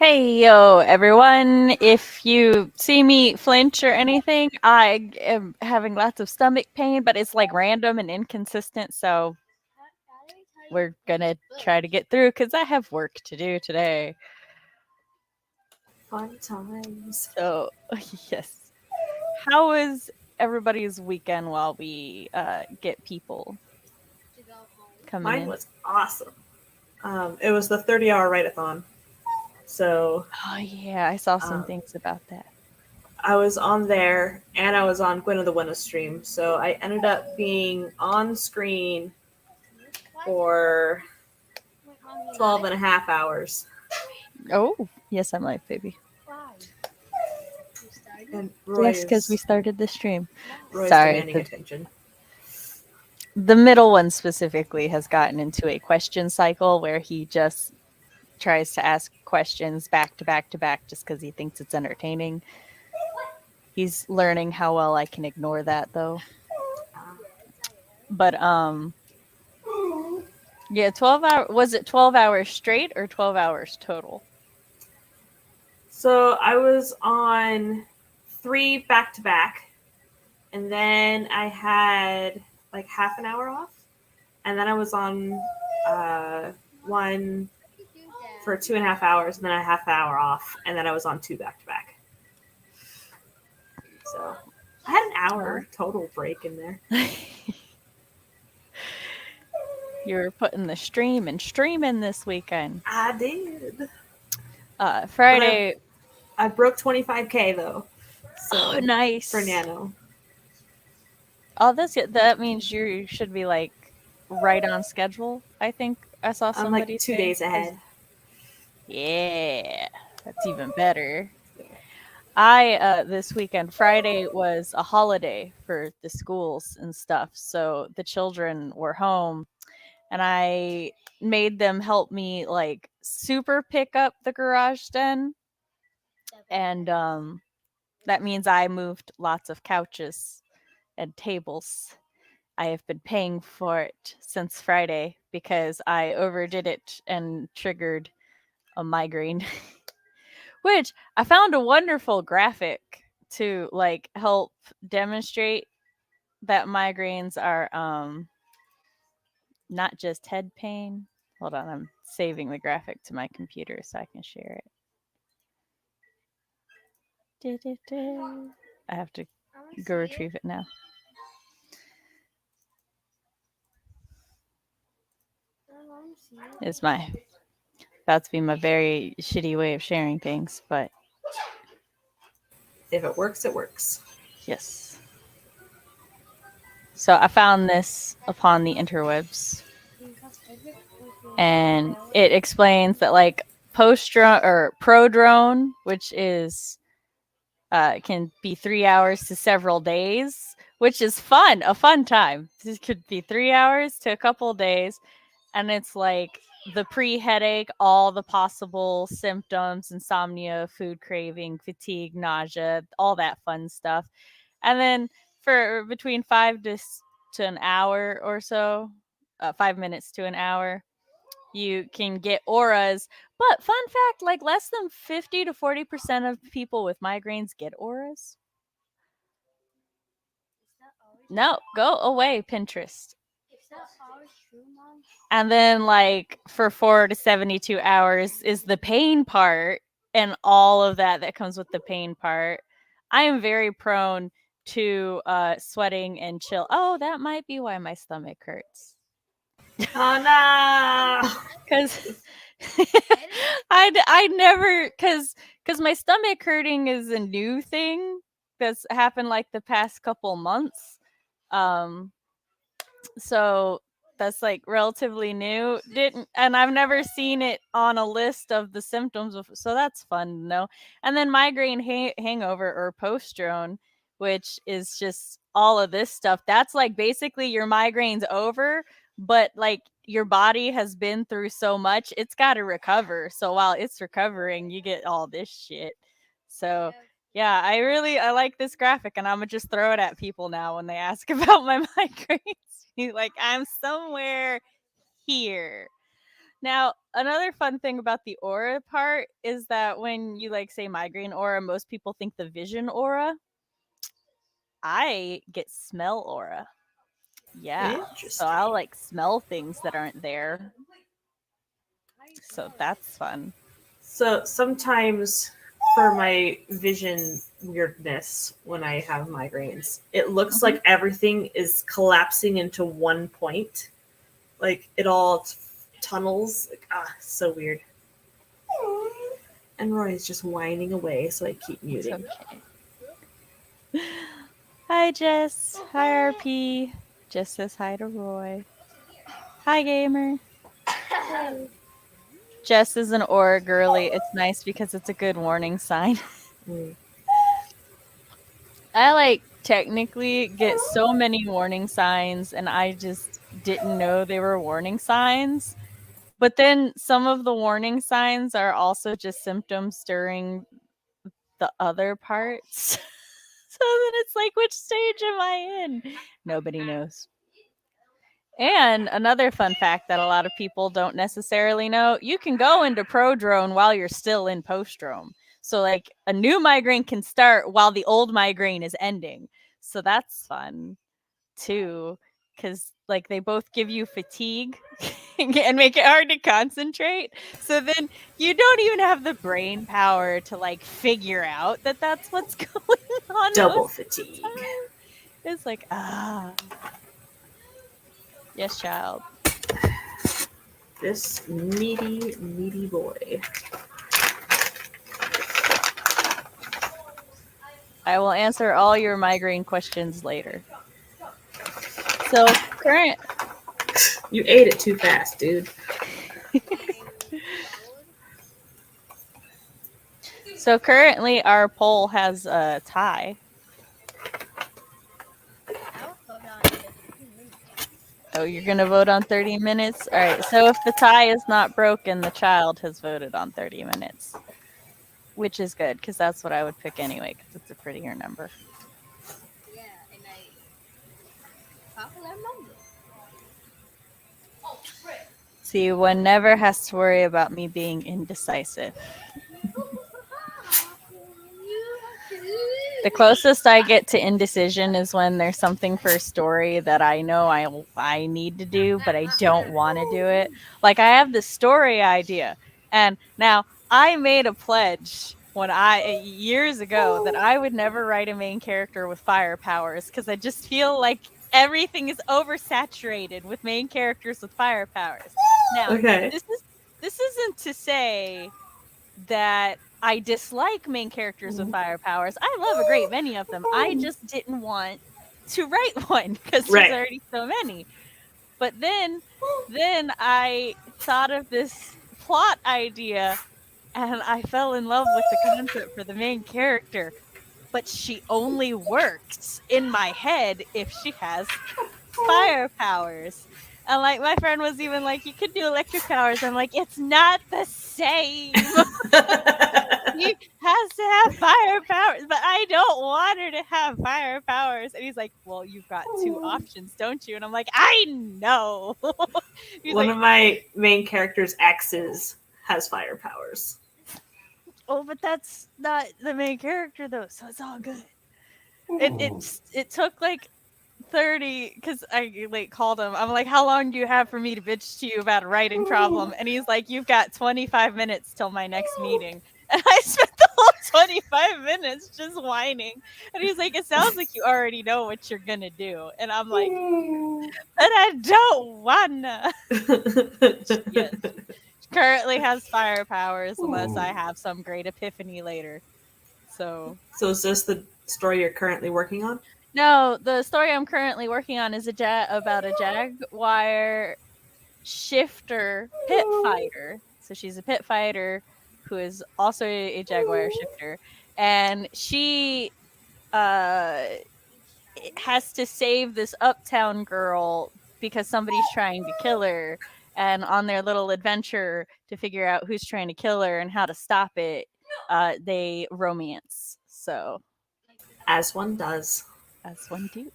Hey, yo, everyone. If you see me flinch or anything, I am having lots of stomach pain, but it's like random and inconsistent. So we're going to try to get through because I have work to do today. Fun times. So, yes. How was everybody's weekend while we get people coming Mine in? was awesome. It was the 30-hour Writeathon. So Oh, yeah. I saw some um, things about that. I was on there and I was on Gwen of the Winter stream. So I ended up being on screen for 12 and a half hours. Oh, yes, I'm live, baby. And Roy Yes, because we is started the stream. Roy's Sorry, demanding attention. the middle one specifically has gotten into a question cycle where he just tries to ask questions back to back to back just because he thinks it's entertaining. He's learning how well I can ignore that though. But yeah, 12 hours, was it 12 hours straight or 12 hours total? So I was on 3 back to back, and then I had like half an hour off, and then I was on one for 2.5 hours, and then a half hour off, and then I was on 2 back to back. So I had an hour total break in there. You're putting the stream and streaming this weekend. I did. Friday. I broke 25K though. So Oh, nice. for Nano. Oh, that means you should be like right on schedule. I think I saw I'm somebody like 2 say. days ahead. Yeah, that's even better. I this weekend, Friday was a holiday for the schools and stuff, so the children were home, and I made them help me like super pick up the garage den, and that means I moved lots of couches and tables. I have been paying for it since Friday because I overdid it and triggered a migraine. Which I found a wonderful graphic to like help demonstrate that migraines are not just head pain. Hold on, I'm saving the graphic to my computer so I can share it. I have to go retrieve it now. It's about to be my very shitty way of sharing things, but If it works, it works. yes. So I found this upon the interwebs, and it explains that like post-drone or prodrone, which is can be 3 hours to several days, which is fun, a fun time. This could be 3 hours to a couple of days, and it's like the pre-headache, all the possible symptoms, insomnia, food craving, fatigue, nausea, all that fun stuff. And then for between 5 to an hour or so, 5 minutes to an hour, you can get auras. But fun fact, like less than 50 to 40% of people with migraines get auras. No, go away, Pinterest. And then like for 4 to 72 hours is the pain part and all of that comes with the pain part. I am very prone to sweating and chill. Oh, that might be why my stomach hurts. Oh no! Because I never because my stomach hurting is a new thing that's happened like the past couple months. Um, so that's like relatively new. Didn't and I've never seen it on a list of the symptoms of, so that's fun to know. And then migraine hangover or post-drone, which is just all of this stuff. That's like basically your migraine's over, but like your body has been through so much, it's got to recover. So while it's recovering, you get all this shit. So yeah, I like this graphic, and I'm gonna just throw it at people now when they ask about my migraines. Like, I'm somewhere here. Now, another fun thing about the aura part is that when you like say migraine aura, most people think the vision aura. I get smell aura. Yeah. So I'll like smell things that aren't there. So that's fun. So sometimes for my vision weirdness when I have migraines, it looks like everything is collapsing into one point. Like it all tunnels. Like, so weird. And Roy's just whining away, so I keep muting. Okay. Hi, Jess. Hi, RP. Jess says hi to Roy. Hi, gamer. Jess is an aura girly. It's nice because it's a good warning sign. I like technically get so many warning signs, and I just didn't know they were warning signs. But then some of the warning signs are also just symptoms during the other parts. So then it's like, which stage am I in? Nobody knows. And another fun fact that a lot of people don't necessarily know, you can go into prodrome while you're still in postdrome. So like a new migraine can start while the old migraine is ending. So that's fun too, because like they both give you fatigue and make it hard to concentrate. So then you don't even have the brain power to like figure out that that's what's going on. Double fatigue. It's like, yes, child. This meaty boy. I will answer all your migraine questions later. So current. You ate it too fast, dude. So currently our poll has a tie. Oh, you're going to vote on 30 minutes? All right. So if the tie is not broken, the child has voted on 30 minutes, which is good because that's what I would pick anyway because it's a prettier number. Yeah, and popular number. See, one never has to worry about me being indecisive. The closest I get to indecision is when there's something for a story that I know I need to do, but I don't want to do it. Like I have this story idea, and now I made a pledge years ago that I would never write a main character with fire powers because I just feel like everything is oversaturated with main characters with fire powers. Now, this isn't to say that I dislike main characters with fire powers. I love a great many of them. I just didn't want to write one because there's already so many. But then I thought of this plot idea and I fell in love with the concept for the main character. But she only works in my head if she has fire powers. And like my friend was even like, you could do electric powers. I'm like, it's not the same. She has to have fire powers, but I don't want her to have fire powers. And he's like, well, you've got two options, don't you? And I'm like, I know. One of my main character's exes has fire powers. Oh, but that's not the main character though, so it's all good. It took like 30 because I like called him. I'm like, how long do you have for me to bitch to you about a writing problem? And he's like, you've got 25 minutes till my next meeting. And I spent the whole 25 minutes just whining. And he's like, it sounds like you already know what you're gonna do. And I'm like, but I don't wanna. Yes. Currently has fire powers unless I have some great epiphany later. So is this the story you're currently working on? No, the story I'm currently working on is about a jaguar shifter pit fighter. So she's a pit fighter who is also a jaguar shifter, and she has to save this uptown girl because somebody's trying to kill her. And on their little adventure to figure out who's trying to kill her and how to stop it, they romance. So, as one does. As one do.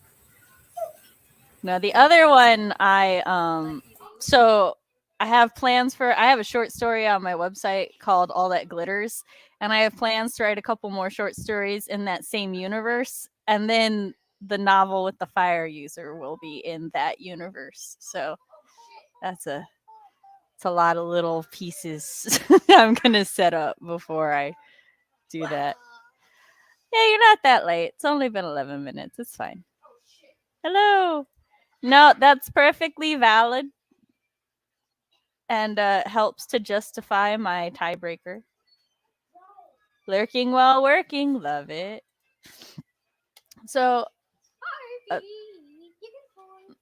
Now the other one, so I have a short story on my website called All That Glitters, and I have plans to write a couple more short stories in that same universe, and then the novel with the fire user will be in that universe. So it's a lot of little pieces I'm gonna set up before I do that. Yeah, you're not that late. It's only been 11 minutes. It's fine. Hello. No, that's perfectly valid and helps to justify my tiebreaker. Lurking while working. Love it. So,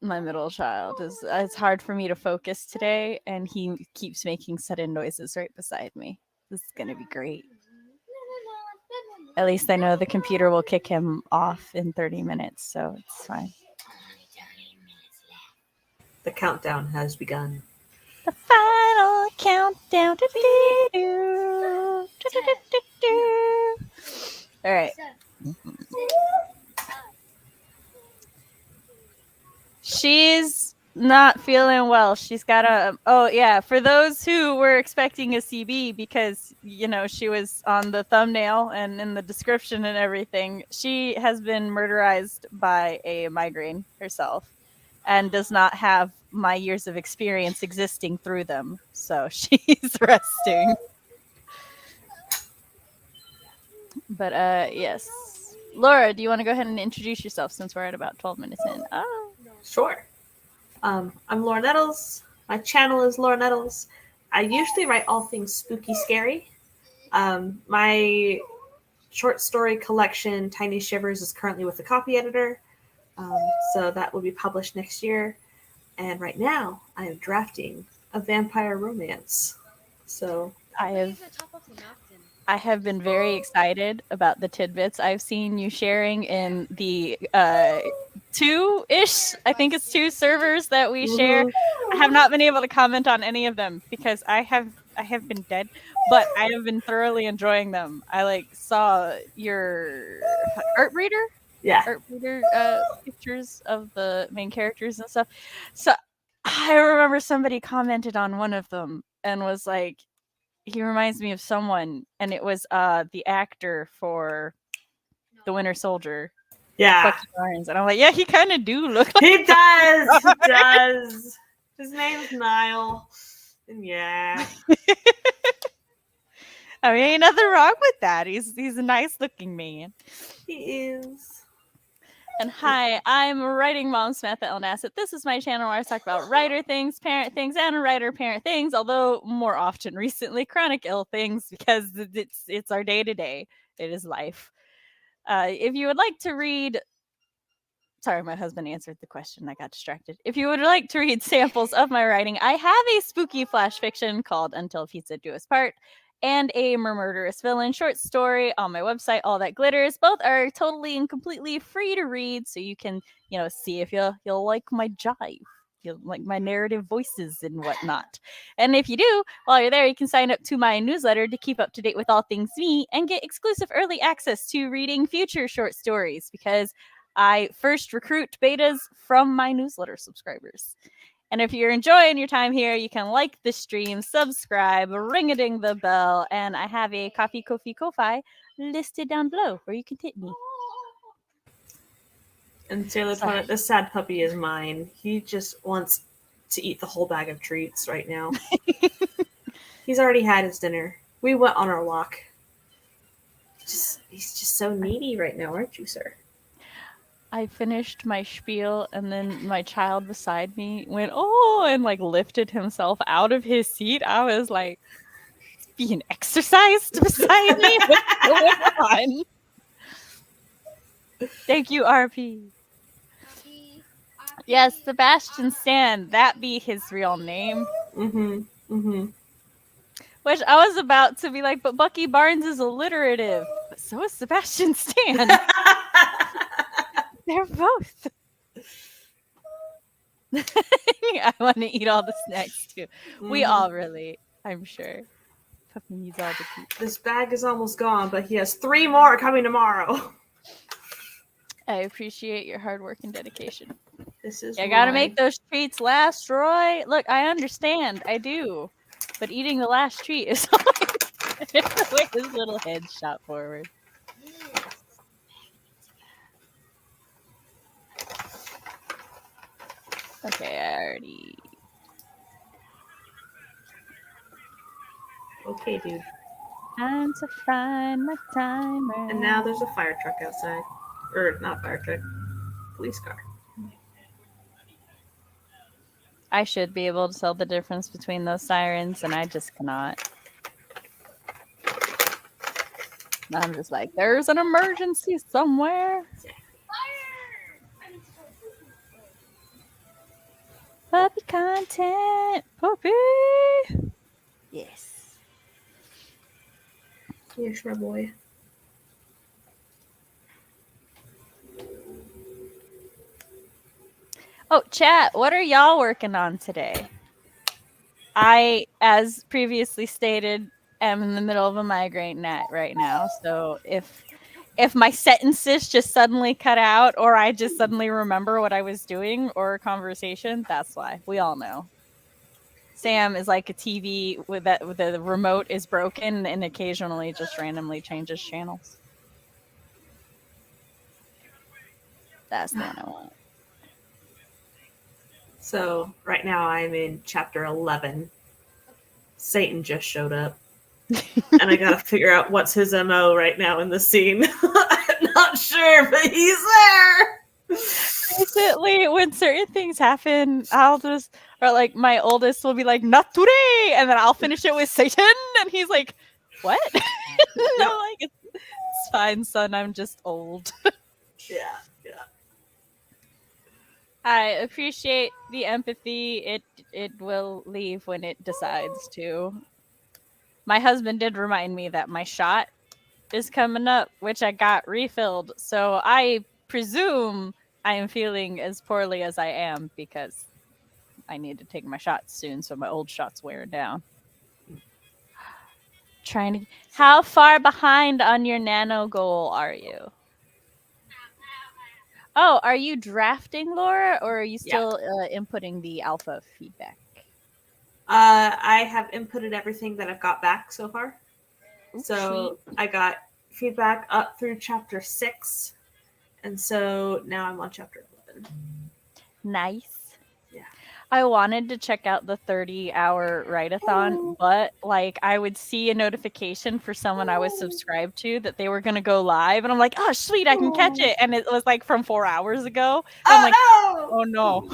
my middle child it's hard for me to focus today, and he keeps making sudden noises right beside me. This is going to be great. At least I know the computer will kick him off in 30 minutes, so it's fine. The countdown has begun. The final countdown. All right. She's not feeling well. She's got a... Oh, yeah. For those who were expecting a CB because, she was on the thumbnail and in the description and everything, she has been murderized by a migraine herself and does not have my years of experience existing through them. So she's resting. But, yes. Laura, do you want to go ahead and introduce yourself since we're at about 12 minutes in? Oh. Sure. I'm Laura Nettles. My channel is Laura Nettles. I usually write all things spooky, scary. My short story collection, Tiny Shivers, is currently with the copy editor. So that will be published next year. And right now, I am drafting a vampire romance. So I have been very excited about the tidbits I've seen you sharing in the 2-ish, I think it's 2 servers that we share. I have not been able to comment on any of them because I have been dead, but I have been thoroughly enjoying them. I saw your art reader pictures of the main characters and stuff. So I remember somebody commented on one of them and was like, he reminds me of someone, and it was the actor for The Winter Soldier. Yeah. Bucky Barnes. And I'm like, yeah, he kind of do look like he does. He does. His name's Niall. And yeah. I mean, ain't nothing wrong with that. He's a nice looking man. He is. And hi, I'm Writing Mom Samantha L. Nasset. This is my channel where I talk about writer things, parent things, and writer-parent things, although more often recently chronic ill things because it's our day-to-day. It is life. If you would like to read... Sorry, my husband answered the question. I got distracted. If you would like to read samples of my writing, I have a spooky flash fiction called Until Pizza Do Us Part and a murderous villain short story on my website, All That Glitters. Both are totally and completely free to read, so you can, see if you'll like my jive. You'll like my narrative voices and whatnot. And if you do, while you're there, you can sign up to my newsletter to keep up to date with all things me and get exclusive early access to reading future short stories because I first recruit betas from my newsletter subscribers. And if you're enjoying your time here, you can like the stream, subscribe, ring-a-ding the bell, and I have a Ko-fi listed down below where you can tip me. And Taylor Planet, this sad puppy is mine. He just wants to eat the whole bag of treats right now. He's already had his dinner. We went on our walk. He's just so needy right now, aren't you, sir? I finished my spiel, and then my child beside me went, oh, and lifted himself out of his seat. I was like, being exercised beside me? What's going on? Thank you, RP. Yes, Sebastian Stan. That be his real name. Which I was about to be like, but Bucky Barnes is alliterative. But so is Sebastian Stan. They're both. I want to eat all the snacks too. We all really, I'm sure. Puppy needs all the treats. This bag is almost gone, but he has 3 more coming tomorrow. I appreciate your hard work and dedication. This is You gotta Roy. make those treats last, Roy. Look, I understand. I do. But eating the last treat is always the way his little head shot forward. Okay, I already... Okay, dude. Time to find my timer. And now there's a fire truck outside. Or, not fire truck. Police car. I should be able to tell the difference between those sirens, and I just cannot. I'm just like, there's an emergency somewhere. Puppy content. Puppy. Yes. Yes, my boy. Oh, chat, what are y'all working on today? I, as previously stated, am in the middle of a migraine right now. So if my sentences just suddenly cut out, or I just suddenly remember what I was doing, or a conversation, that's why. We all know. Sam is like a TV with the remote is broken and occasionally just randomly changes channels. That's the one I want. So, right now I'm in chapter 11. Satan just showed up. And I gotta figure out what's his MO right now in the scene. I'm not sure, but he's there! Recently, when certain things happen, I'll just, or like my oldest will be like, not today! And then I'll finish it with Satan! And he's like, what? I'm like, it's fine, son, I'm just old. Yeah. I appreciate the empathy. It will leave when it decides to. My husband did remind me that my shot is coming up, which I got refilled. So I presume I am feeling as poorly as I am because I need to take my shots soon, so my old shot's wearing down. How far behind on your nano goal are you? Oh, are you drafting, Laura, or are you still inputting the alpha feedback? I have inputted everything that I've got back so far. So I got feedback up through chapter 6. And so now I'm on chapter 11. Nice. Yeah. I wanted to check out the 30-hour Writeathon, but like I would see a notification for someone I was subscribed to that they were going to go live. And I'm like, oh, sweet, I can catch it. And it was like from 4 hours ago. I'm like, oh no,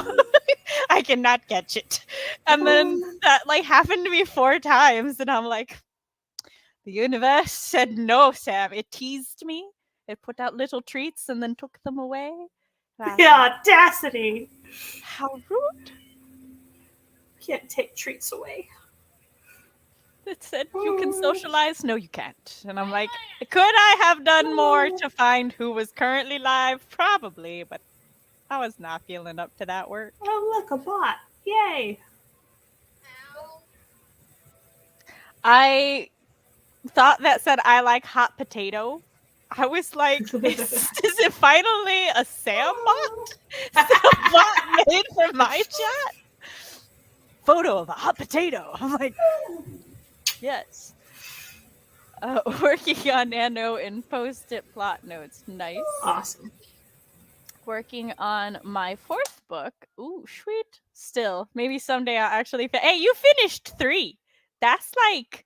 I cannot catch it. And then that like happened to me 4 times. And I'm like, the universe said no, Sam. It teased me. It put out little treats and then took them away. The audacity. How rude. Can't take treats away. It said you can socialize. No, you can't. And I'm like, could I have done more to find who was currently live? Probably, but I was not feeling up to that work. Oh, look, a bot. Yay. I thought that said I like hot potato. I was like, is it finally a Sam bot? A bot made for my chat? Photo of a hot potato. I'm like, yes. Working on nano and post-it plot notes. Nice. Awesome. Working on my 4th book. Ooh, sweet. Still, maybe someday I'll actually... Hey, you finished 3. That's like...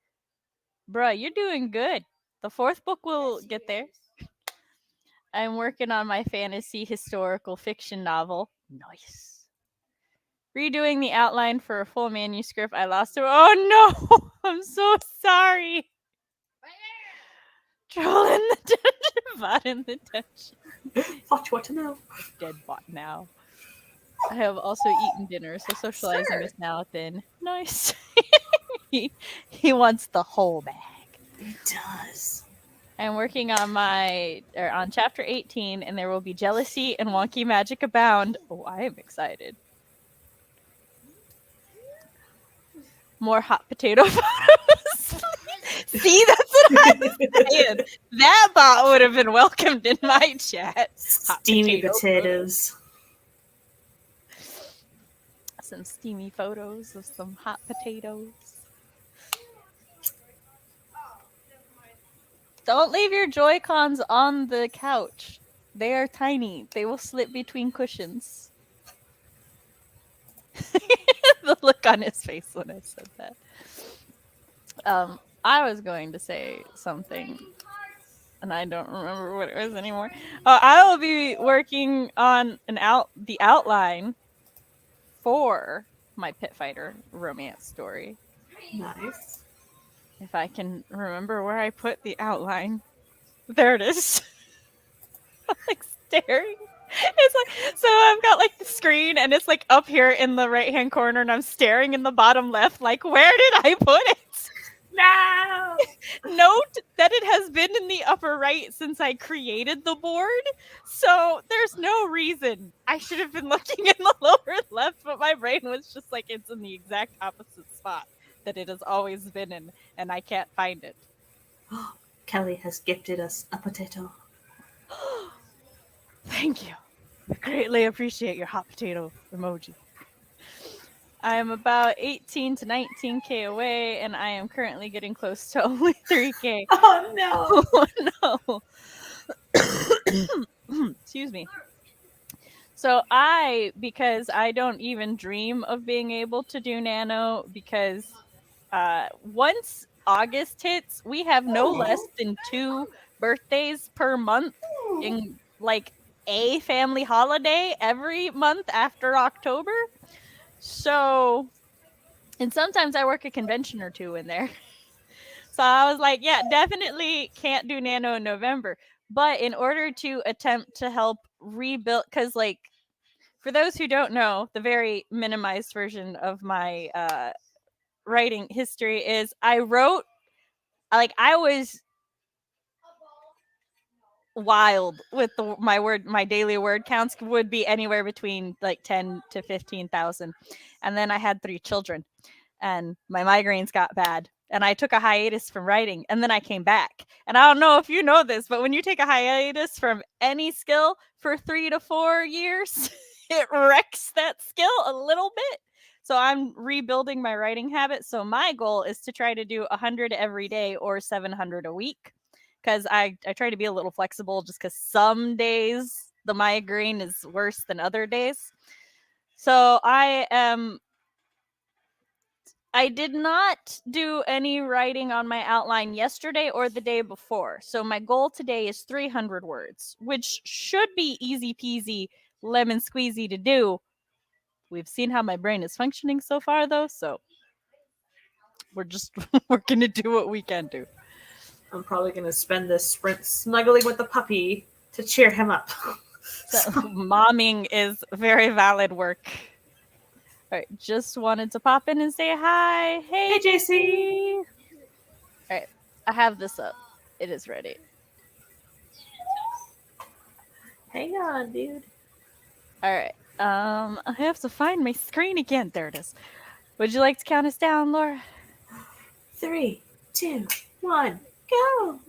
Bruh, you're doing good. The 4th book will get there. I'm working on my fantasy historical fiction novel. Nice. Redoing the outline for a full manuscript. I lost it. Oh no! I'm so sorry. Troll in the dungeon. Bot in the dungeon. Thought you want to know. Dead bot now. I have also eaten dinner, so socializing is now thin. Nice. he wants the whole bag. He does. I'm working on on chapter 18, and there will be jealousy and wonky magic abound. Oh, I am excited. More hot potato photos. See, that's what I was saying. That bot would have been welcomed in my chat. Steamy potatoes. some steamy photos of some hot potatoes. Don't leave your Joy-Cons on the couch. They are tiny. They will slip between cushions. The look on his face when I said that. I was going to say something, and I don't remember what it was anymore. I will be working on the outline for my Pit Fighter romance story. Nice. If I can remember where I put the outline. There it is. I'm like staring. It's like, so I've got like the screen and it's like up here in the right hand corner and I'm staring in the bottom left, like, where did I put it? No! Note that it has been in the upper right since I created the board. So there's no reason I should have been looking in the lower left, but my brain was just like, it's in the exact opposite spot that it has always been in, and I can't find it. Kelly has gifted us a potato. Thank you. I greatly appreciate your hot potato emoji. I am about 18 to 19K away, and I am currently getting close to only 3K. Oh no. No. Excuse me. So because I don't even dream of being able to do nano, because once August hits, we have no less than 2 birthdays per month in like a family holiday every month after October. So, and sometimes I work a convention or 2 in there. So I was like, yeah, definitely can't do nano in November. But in order to attempt to help rebuild, because like, for those who don't know, the very minimized version of my writing history is I wrote, like, I was wild with my daily word counts would be anywhere between like 10 to 15,000. And then I had 3 children and my migraines got bad and I took a hiatus from writing and then I came back. And I don't know if you know this, but when you take a hiatus from any skill for 3 to 4 years, it wrecks that skill a little bit. So I'm rebuilding my writing habit. So my goal is to try to do 100 every day or 700 a week. Because I try to be a little flexible just because some days the migraine is worse than other days. So I did not do any writing on my outline yesterday or the day before. So my goal today is 300 words, which should be easy peasy, lemon squeezy to do. We've seen how my brain is functioning so far, though, so we're going to do what we can do. I'm probably going to spend this sprint snuggling with the puppy to cheer him up. So momming is very valid work. All right, just wanted to pop in and say hi. Hey, JC. All right, I have this up. It is ready. Hang on, dude. All right. I have to find my screen again. There it is. Would you like to count us down, Laura? 3, 2, 1, go.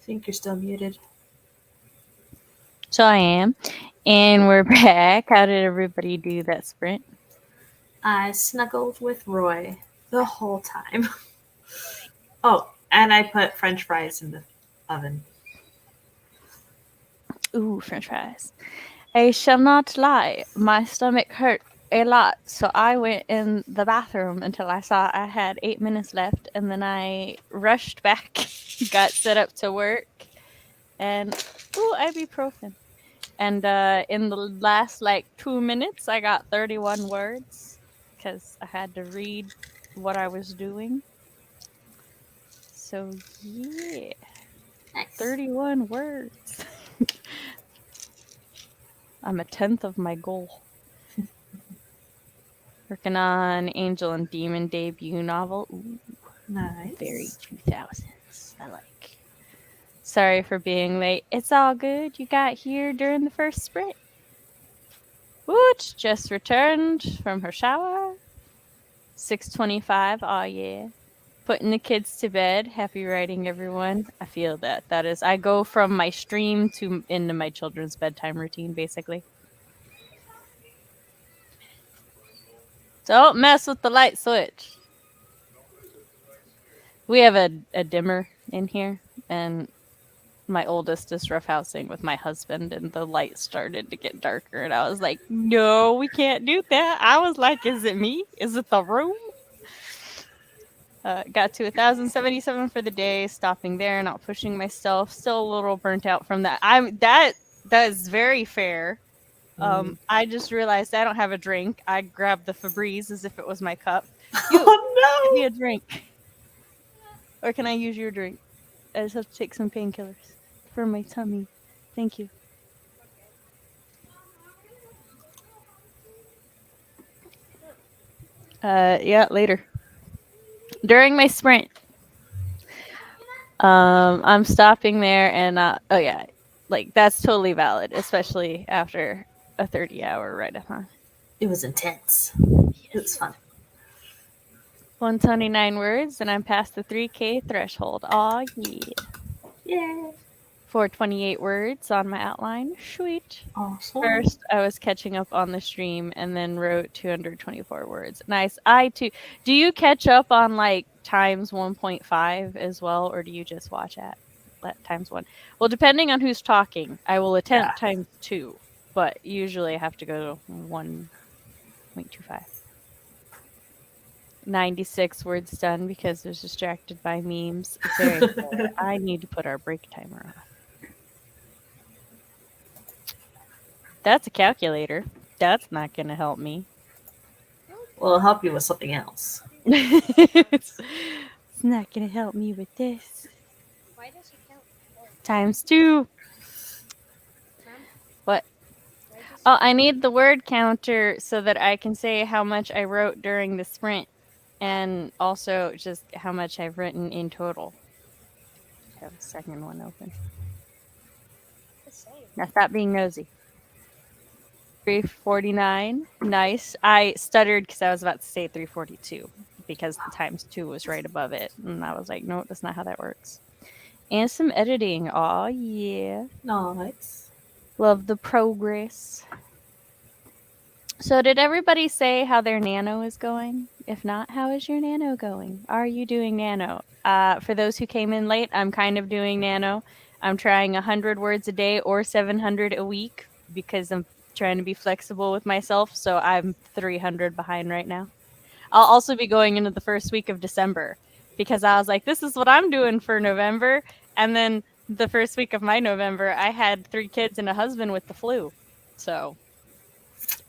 think you're still muted. So I am. And we're back. How did everybody do that sprint? I snuggled with Roy the whole time. Oh, and I put French fries in the oven. Ooh, French fries. I shall not lie. My stomach hurt a lot, so I went in the bathroom until I saw I had 8 minutes left, and then I rushed back, got set up to work, and ibuprofen. And in the last 2 minutes, I got 31 words because I had to read what I was doing. So yeah, Nice. 31 words. I'm a 10th of my goal. Working on Angel and Demon debut novel. Ooh, Nice. very 2000s. I like. Sorry for being late. It's all good. You got here during the first sprint. Wooch just returned from her shower. 6:25. Oh yeah. Putting the kids to bed. Happy writing, everyone. I feel that. That is. I go from my stream to into my children's bedtime routine, basically. Don't mess with the light switch. We have a dimmer in here, and my oldest is roughhousing with my husband, and the light started to get darker, and I was like, no, we can't do that. I was like, is it me? Is it the room? Got to 1,077 for the day, stopping there, not pushing myself. Still a little burnt out from that. That is very fair. I just realized I don't have a drink. I grabbed the Febreze as if it was my cup. Oh Give me a drink. Or can I use your drink? I just have to take some painkillers for my tummy. Thank you. Yeah, later. During my sprint, I'm stopping there and oh yeah, that's totally valid, especially after a 30-hour write-athon. It was intense. It was fun. 129 words, and I'm past the 3K threshold. Aw, yeah. Yeah. 428 words on my outline. Sweet. Awesome. First, I was catching up on the stream and then wrote 224 words. Nice. I too. Do you catch up on times 1.5 as well, or do you just watch at times 1? Well, depending on who's talking, I will attempt times 2, but usually I have to go to 1.25. 96 words done because I was distracted by memes. Very fair. I need to put our break timer on. That's a calculator. That's not going to help me. Well, it'll help you with something else. It's not going to help me with this. Why does it count? Times 2. What? Oh, I need the word counter so that I can say how much I wrote during the sprint and also just how much I've written in total. I have a second one open. Now stop being nosy. 349. Nice. I stuttered because I was about to say 342 because the times 2 was right above it. And I was like, no, that's not how that works. And some editing. Aw, yeah. Nice. Love the progress. So did everybody say how their nano is going? If not, how is your nano going? Are you doing nano? For those who came in late, I'm kind of doing nano. I'm trying 100 words a day or 700 a week because I'm trying to be flexible with myself. So I'm 300 behind right now. I'll also be going into the first week of December because I was like, this is what I'm doing for November. And then the first week of my November, I had 3 kids and a husband with the flu. So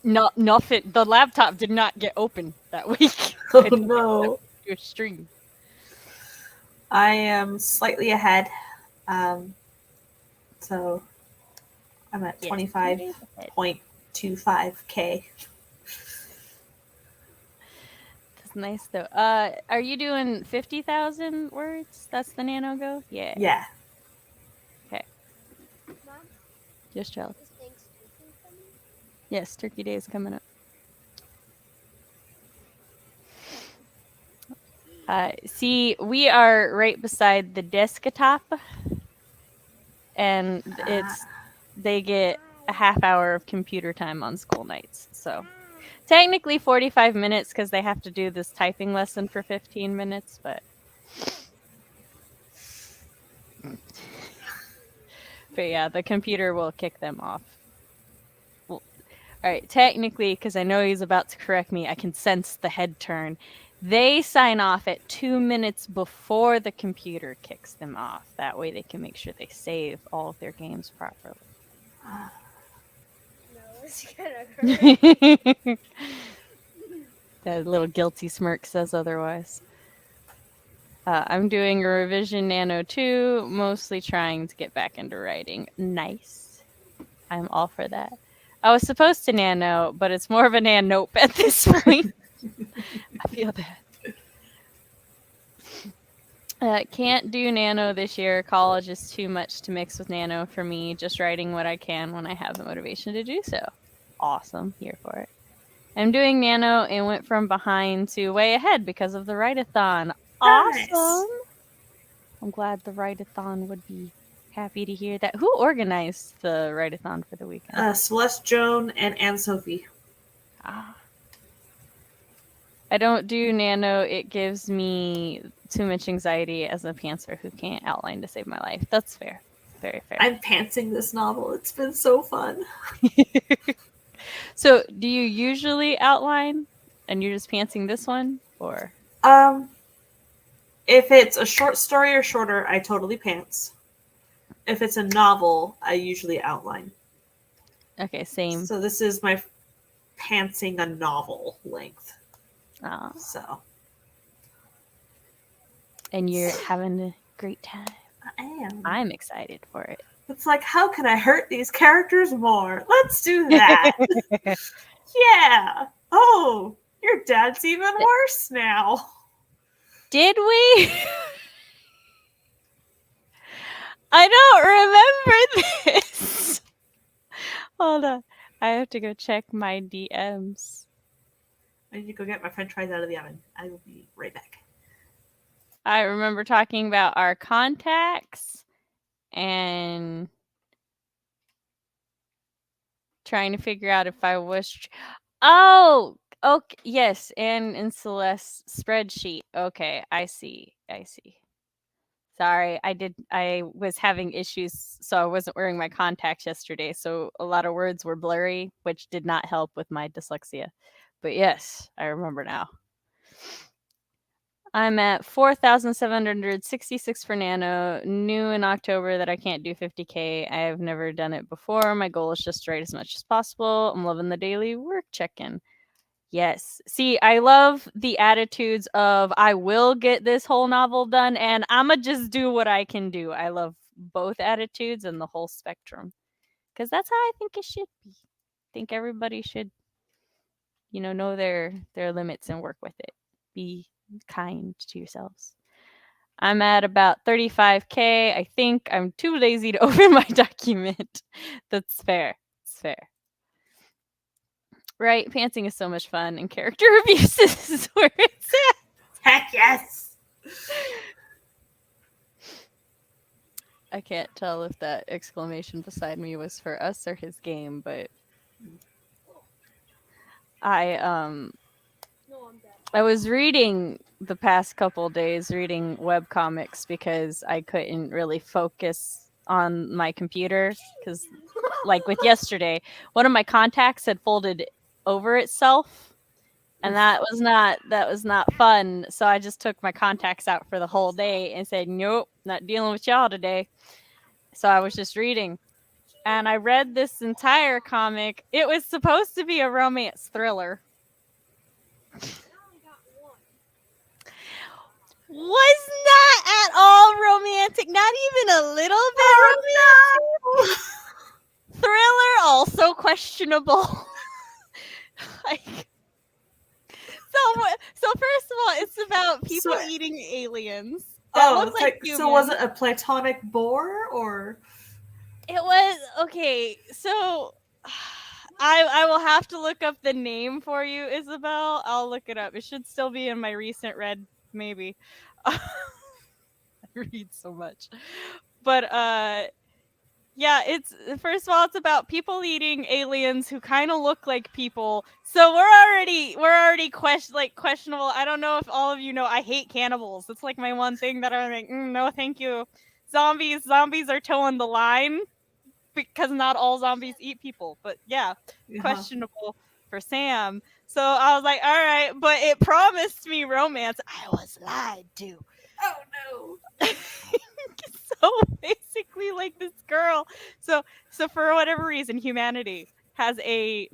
nothing. The laptop did not get open that week. Oh no. Your stream. I am slightly ahead. So I'm at 25.25K. That's nice though. Are you doing 50,000 words? That's the nano go? Yeah. Yeah. Okay. Mom, Just jealous. is Thanksgiving coming? Yes, Turkey Day is coming up. See, we are right beside the desktop. and they get a half hour of computer time on school nights. So technically 45 minutes because they have to do this typing lesson for 15 minutes, but yeah, the computer will kick them off. Well, all right, technically, because I know he's about to correct me, I can sense the head turn. They sign off at 2 minutes before the computer kicks them off. That way they can make sure they save all of their games properly. No, it's gonna hurt. That little guilty smirk says otherwise. I'm doing a revision Nano 2, mostly trying to get back into writing. Nice. I'm all for that. I was supposed to Nano, but it's more of a Nanope at this point. I feel that. Can't do Nano this year. College is too much to mix with Nano for me. Just writing what I can when I have the motivation to do so. Awesome. Here for it. I'm doing Nano and went from behind to way ahead because of the Writeathon. Nice. Awesome. I'm glad the Writeathon would be happy to hear that. Who organized the Writeathon for the weekend? Celeste, Joan, and Anne-Sophie. I don't do Nano. It gives me too much anxiety as a pantser who can't outline to save my life. That's fair. Very fair. I'm pantsing this novel. It's been so fun. So, do you usually outline and you're just pantsing this one? Or if it's a short story or shorter, I totally pants. If it's a novel, I usually outline. Okay, same. So this is my pantsing a novel length. Oh. So. And you're having a great time. I am. I'm excited for it. It's like, how can I hurt these characters more? Let's do that. Yeah. Oh, your dad's even worse now. Did we? I don't remember this. Hold on. I have to go check my DMs. I need to go get my french fries out of the oven. I will be right back. I remember talking about our contacts and trying to figure out if I was... Oh, okay. Yes, and in Celeste's spreadsheet. Okay, I see. Sorry, I was having issues, so I wasn't wearing my contacts yesterday, so a lot of words were blurry, which did not help with my dyslexia. But yes, I remember now. I'm at 4,766 for Nano. New in October that I can't do 50K. I've never done it before. My goal is just to write as much as possible. I'm loving the daily work check-in. Yes. See, I love the attitudes of I will get this whole novel done and I'ma just do what I can do. I love both attitudes and the whole spectrum. Because that's how I think it should be. I think everybody should, know their limits and work with it. Be kind to yourselves. I'm at about 35K. I think I'm too lazy to open my document. That's fair. It's fair. Right? Pantsing is so much fun, and character abuse is where it's at. Heck yes! I can't tell if that exclamation beside me was for us or his game, but I was reading the past couple days, reading webcomics because I couldn't really focus on my computer because, like with yesterday, one of my contacts had folded over itself, and that was not fun. So I just took my contacts out for the whole day and said, nope, not dealing with y'all today. So I was just reading, and I read this entire comic. It was supposed to be a romance thriller. Was not at all romantic, not even a little bit romantic. No. Thriller, also questionable. So first of all, it's about people eating aliens. So was it a platonic bore or? It was okay. So I will have to look up the name for you, Isabel. I'll look it up. It should still be in my recent read, maybe. I read so much, but Yeah, it's first of all, it's about people eating aliens who kind of look like people. So we're already questionable. I don't know if all of you know I hate cannibals. It's like my one thing that I'm like, no, thank you. Zombies are towing the line because not all zombies eat people. But yeah, questionable for Sam. So I was like, all right, but it promised me romance. I was lied to. Oh no. So basically, like this girl. So for whatever reason, humanity has a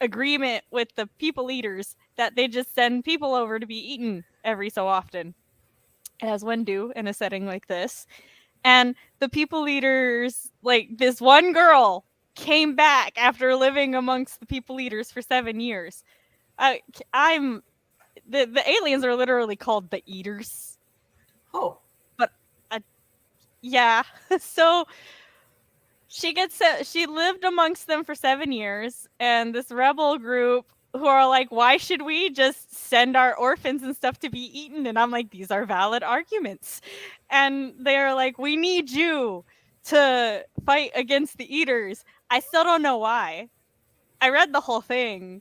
agreement with the people eaters that they just send people over to be eaten every so often, as one do in a setting like this. And the people eaters, like this one girl, came back after living amongst the people eaters for 7 years. I'm the aliens are literally called the eaters. Oh. But yeah, so she lived amongst them for 7 years, and this rebel group who are like, why should we just send our orphans and stuff to be eaten? And I'm like, these are valid arguments. And they're like, we need you to fight against the eaters. I still don't know why. I read the whole thing.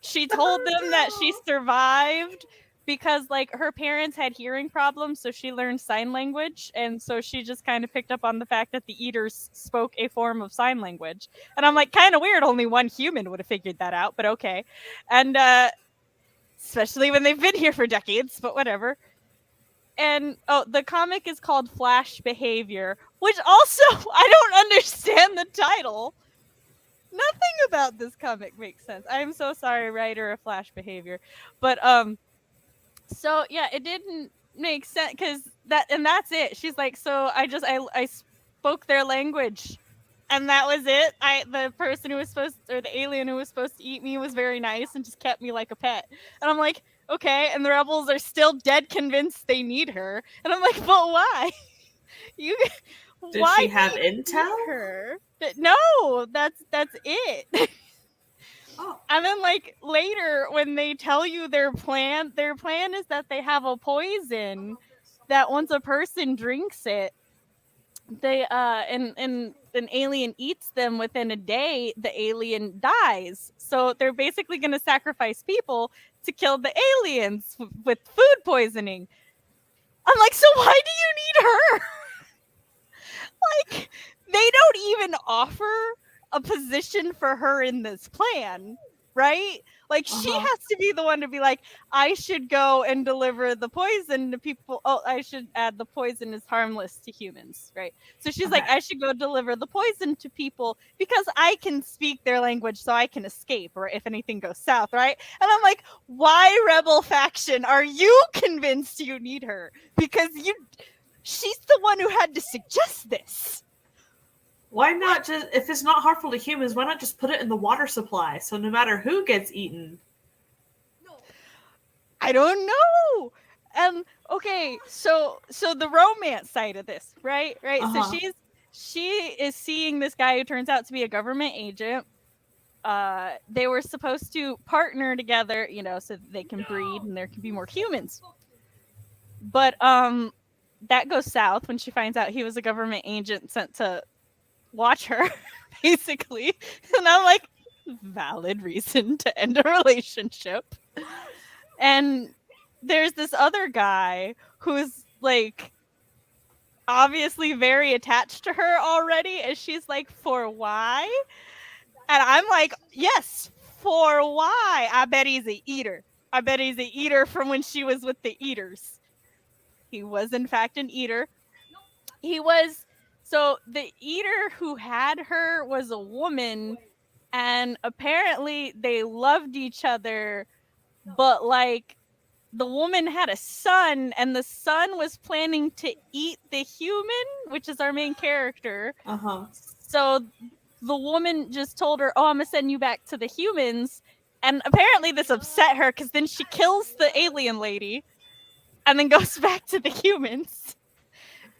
She told them that she survived because like her parents had hearing problems, so she learned sign language, and so she just kind of picked up on the fact that the eaters spoke a form of sign language. And I'm like, kind of weird, only one human would have figured that out, but okay. And especially when they've been here for decades, but whatever. And the comic is called Flash Behavior, which also I don't understand the title. Nothing about this comic makes sense. I'm so sorry, writer of Flash Behavior. But so yeah, it didn't make sense because that's it. She's like, so I spoke their language, and that was it. The person who was the alien who was supposed to eat me was very nice and just kept me like a pet. And I'm like, okay. And the rebels are still dead convinced they need her. And I'm like, but why? Did she have intel? Her? No, that's it. Oh. And then like later when they tell you their plan is that they have a poison that once a person drinks it, they and an alien eats them within a day, the alien dies. So they're basically going to sacrifice people to kill the aliens with food poisoning. I'm like, so why do you need her? Like, they don't even offer a position for her in this plan, right? Like, she has to be the one to be like, I should go and deliver the poison to people. Oh, I should add the poison is harmless to humans, right? So she's like, I should go deliver the poison to people because I can speak their language so I can escape, or if anything goes south, right? And I'm like, why, rebel faction, are you convinced you need her? Because she's the one who had to suggest this. Why not just, if it's not harmful to humans, why not just put it in the water supply so no matter who gets eaten? I don't know. Okay, so the romance side of this, right? So she is seeing this guy who turns out to be a government agent. They were supposed to partner together, so that they can breed and there can be more humans. But that goes south when she finds out he was a government agent sent to watch her, basically. And I'm like, valid reason to end a relationship. And there's this other guy who's like obviously very attached to her already, and she's like, for why? And I'm like, yes, for why? I bet he's an eater. I bet he's an eater from when she was with the eaters. He was in fact an eater. So the eater who had her was a woman, and apparently they loved each other, but like the woman had a son, and the son was planning to eat the human, which is our main character. So the woman just told her, I'm gonna send you back to the humans. And apparently this upset her because then she kills the alien lady and then goes back to the humans.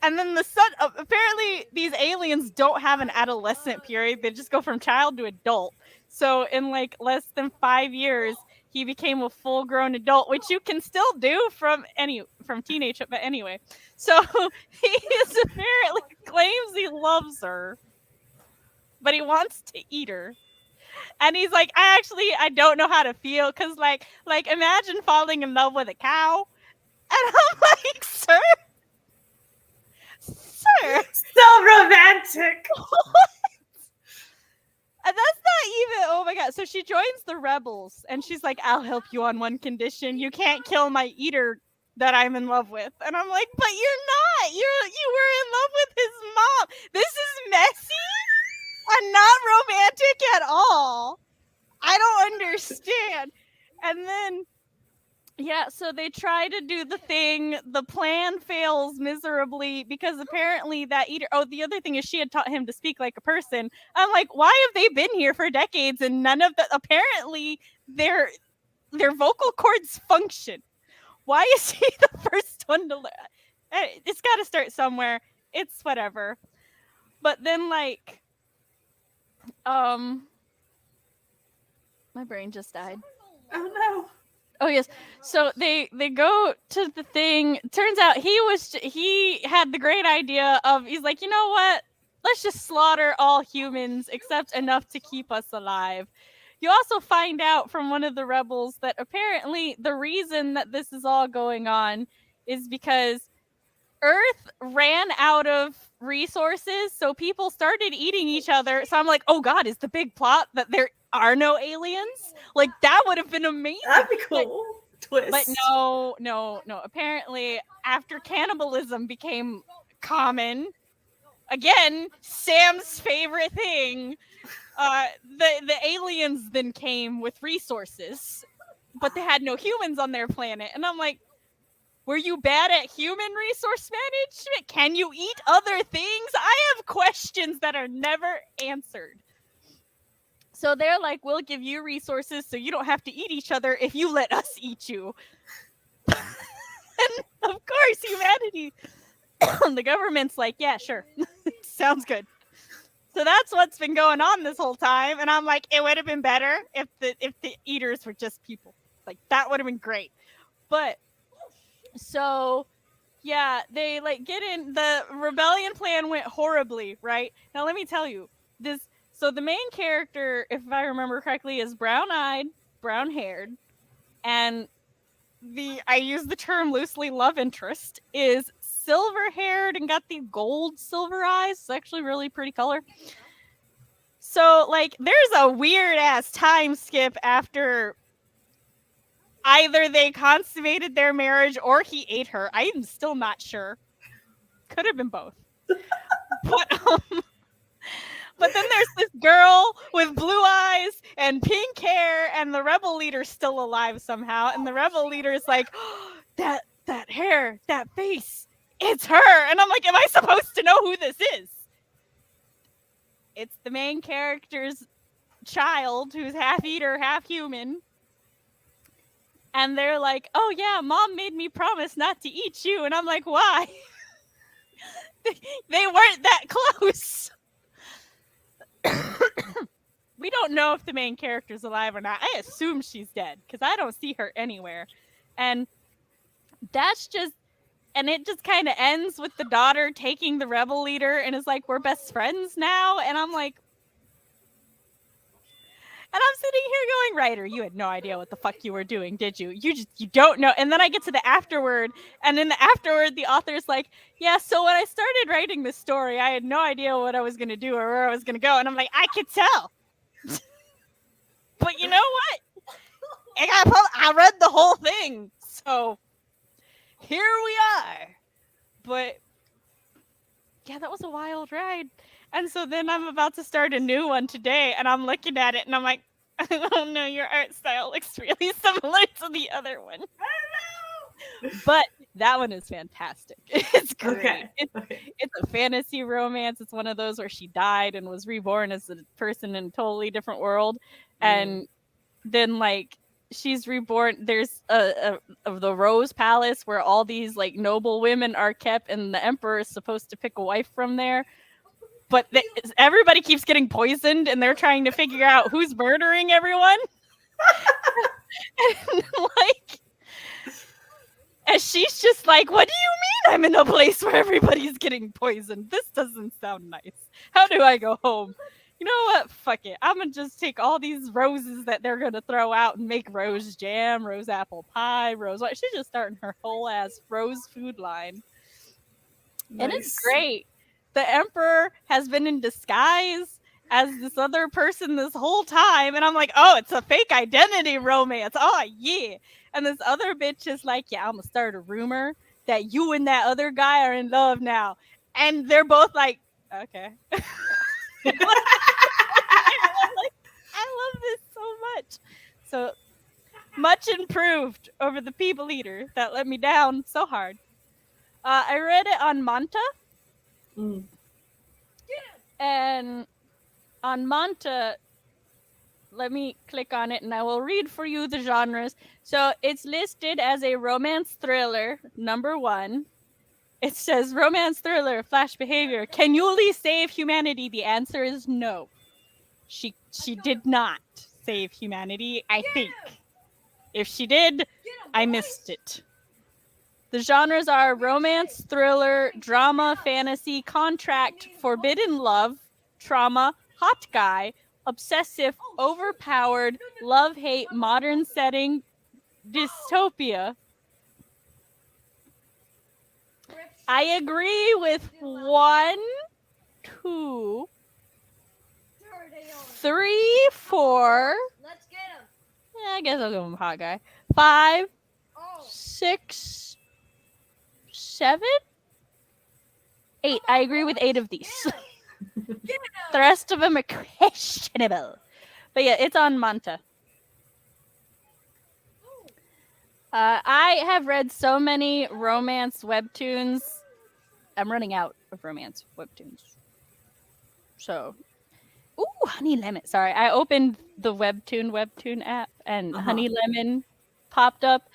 And then the son, apparently these aliens don't have an adolescent period. They just go from child to adult. So in like less than 5 years, he became a full-grown adult, which you can still do from teenage. But anyway, so he is apparently claims he loves her, but he wants to eat her. And he's like, I don't know how to feel, because like imagine falling in love with a cow. And I'm like, sir. So romantic. And that's not even, oh my god. So she joins the rebels, and she's like, I'll help you on one condition. You can't kill my eater that I'm in love with. And I'm like, but you're not. You were in love with his mom. This is messy and not romantic at all. I don't understand. And then, yeah, so they try to do the thing. The plan fails miserably because apparently that eater. Oh, the other thing is she had taught him to speak like a person. I'm like, why have they been here for decades and none of the? Apparently, their vocal cords function. Why is he the first one to learn? It's got to start somewhere. It's whatever. But then, like, my brain just died. Oh no. Oh yes. So they go to the thing. Turns out he had the great idea of, he's like, you know what? Let's just slaughter all humans except enough to keep us alive. You also find out from one of the rebels that apparently the reason that this is all going on is because Earth ran out of resources, so people started eating each other. So I'm like, oh god, is the big plot that there are no aliens? Like, that would have been amazing. That'd be cool. Twist. But no. Apparently, after cannibalism became common, again, Sam's favorite thing, the aliens then came with resources, but they had no humans on their planet. And I'm like, were you bad at human resource management? Can you eat other things? I have questions that are never answered. So they're like, we'll give you resources so you don't have to eat each other if you let us eat you. And of course, humanity, the government's like, yeah, sure. Sounds good. So that's what's been going on this whole time. And I'm like, it would have been better if the eaters were just people. Like, that would have been great. But so, yeah, they like get in. The rebellion plan went horribly, right? Now, let me tell you this. So the main character, if I remember correctly, is brown-eyed, brown-haired, and I use the term loosely, love interest, is silver-haired and got the gold silver eyes. It's actually really pretty color. So, like, there's a weird-ass time skip after either they consummated their marriage or he ate her. I am still not sure. Could have been both. But then there's this girl with blue eyes and pink hair, and the rebel leader's still alive somehow. And the rebel leader is like, oh, that hair, that face, it's her. And I'm like, am I supposed to know who this is? It's the main character's child who's half eater, half human. And they're like, oh yeah, mom made me promise not to eat you. And I'm like, why? They weren't that close. We don't know if the main character's alive or not. I assume she's dead because I don't see her anywhere. And that's just, and it just kind of ends with the daughter taking the rebel leader and is like, we're best friends now. And I'm like, and I'm sitting here going, writer, you had no idea what the fuck you were doing, did you? You don't know. And then I get to the afterword, and in the afterword, the author's like, yeah, so when I started writing this story, I had no idea what I was going to do or where I was going to go. And I'm like, I could tell. But you know what? I read the whole thing. So here we are. But yeah, that was a wild ride. And so then I'm about to start a new one today, and I'm looking at it, and I'm like, oh no, your art style looks really similar to the other one. But that one is fantastic. It's great. Okay. It's a fantasy romance. It's one of those where she died and was reborn as a person in a totally different world. And then, like, she's reborn. There's the Rose Palace where all these, like, noble women are kept, and the emperor is supposed to pick a wife from there. But everybody keeps getting poisoned, and they're trying to figure out who's murdering everyone. And like, and she's just like, what do you mean I'm in a place where everybody's getting poisoned? This doesn't sound nice. How do I go home? You know what? Fuck it. I'm gonna just take all these roses that they're gonna throw out and make rose jam, rose apple pie, rose white. She's just starting her whole ass rose food line. Nice. And it's great. The Emperor has been in disguise as this other person this whole time. And I'm like, oh, it's a fake identity romance. Oh, yeah. And this other bitch is like, yeah, I'm going to start a rumor that you and that other guy are in love now. And they're both like, okay. I'm like, I love this so much. So much improved over the People Eater that let me down so hard. I read it on Manta. Mm. And on Manta, let me click on it and I will read for you the genres. So it's listed as a romance thriller, number 1. It says romance thriller, flash behavior. Can Yuli save humanity? The answer is no. She did not save humanity, I think. If she did, I missed it. The genres are romance, thriller, drama, fantasy, contract, forbidden love, trauma, hot guy, obsessive, overpowered, love-hate, modern setting, dystopia. I agree with 1, 2, 3, 4. Let's get him. Yeah, I guess I'll go with hot guy. 5, 6, 7, 8. I agree with 8 of these. The rest of them are questionable. But yeah, it's on Manta. I have read so many romance webtoons. I'm running out of romance webtoons. So, ooh, Honey Lemon. Sorry, I opened the webtoon app and Honey Lemon popped up.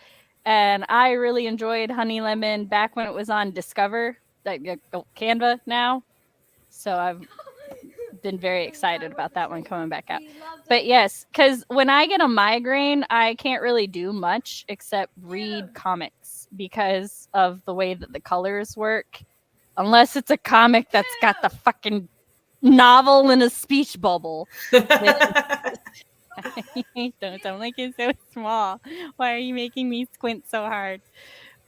And I really enjoyed Honey Lemon back when it was on Discover, like Canva now. So I've been very excited about that one coming back out. But yes, because when I get a migraine, I can't really do much except read comics because of the way that the colors work. Unless it's a comic that's got the fucking novel in a speech bubble. Don't sound like it's so small. Why are you making me squint so hard?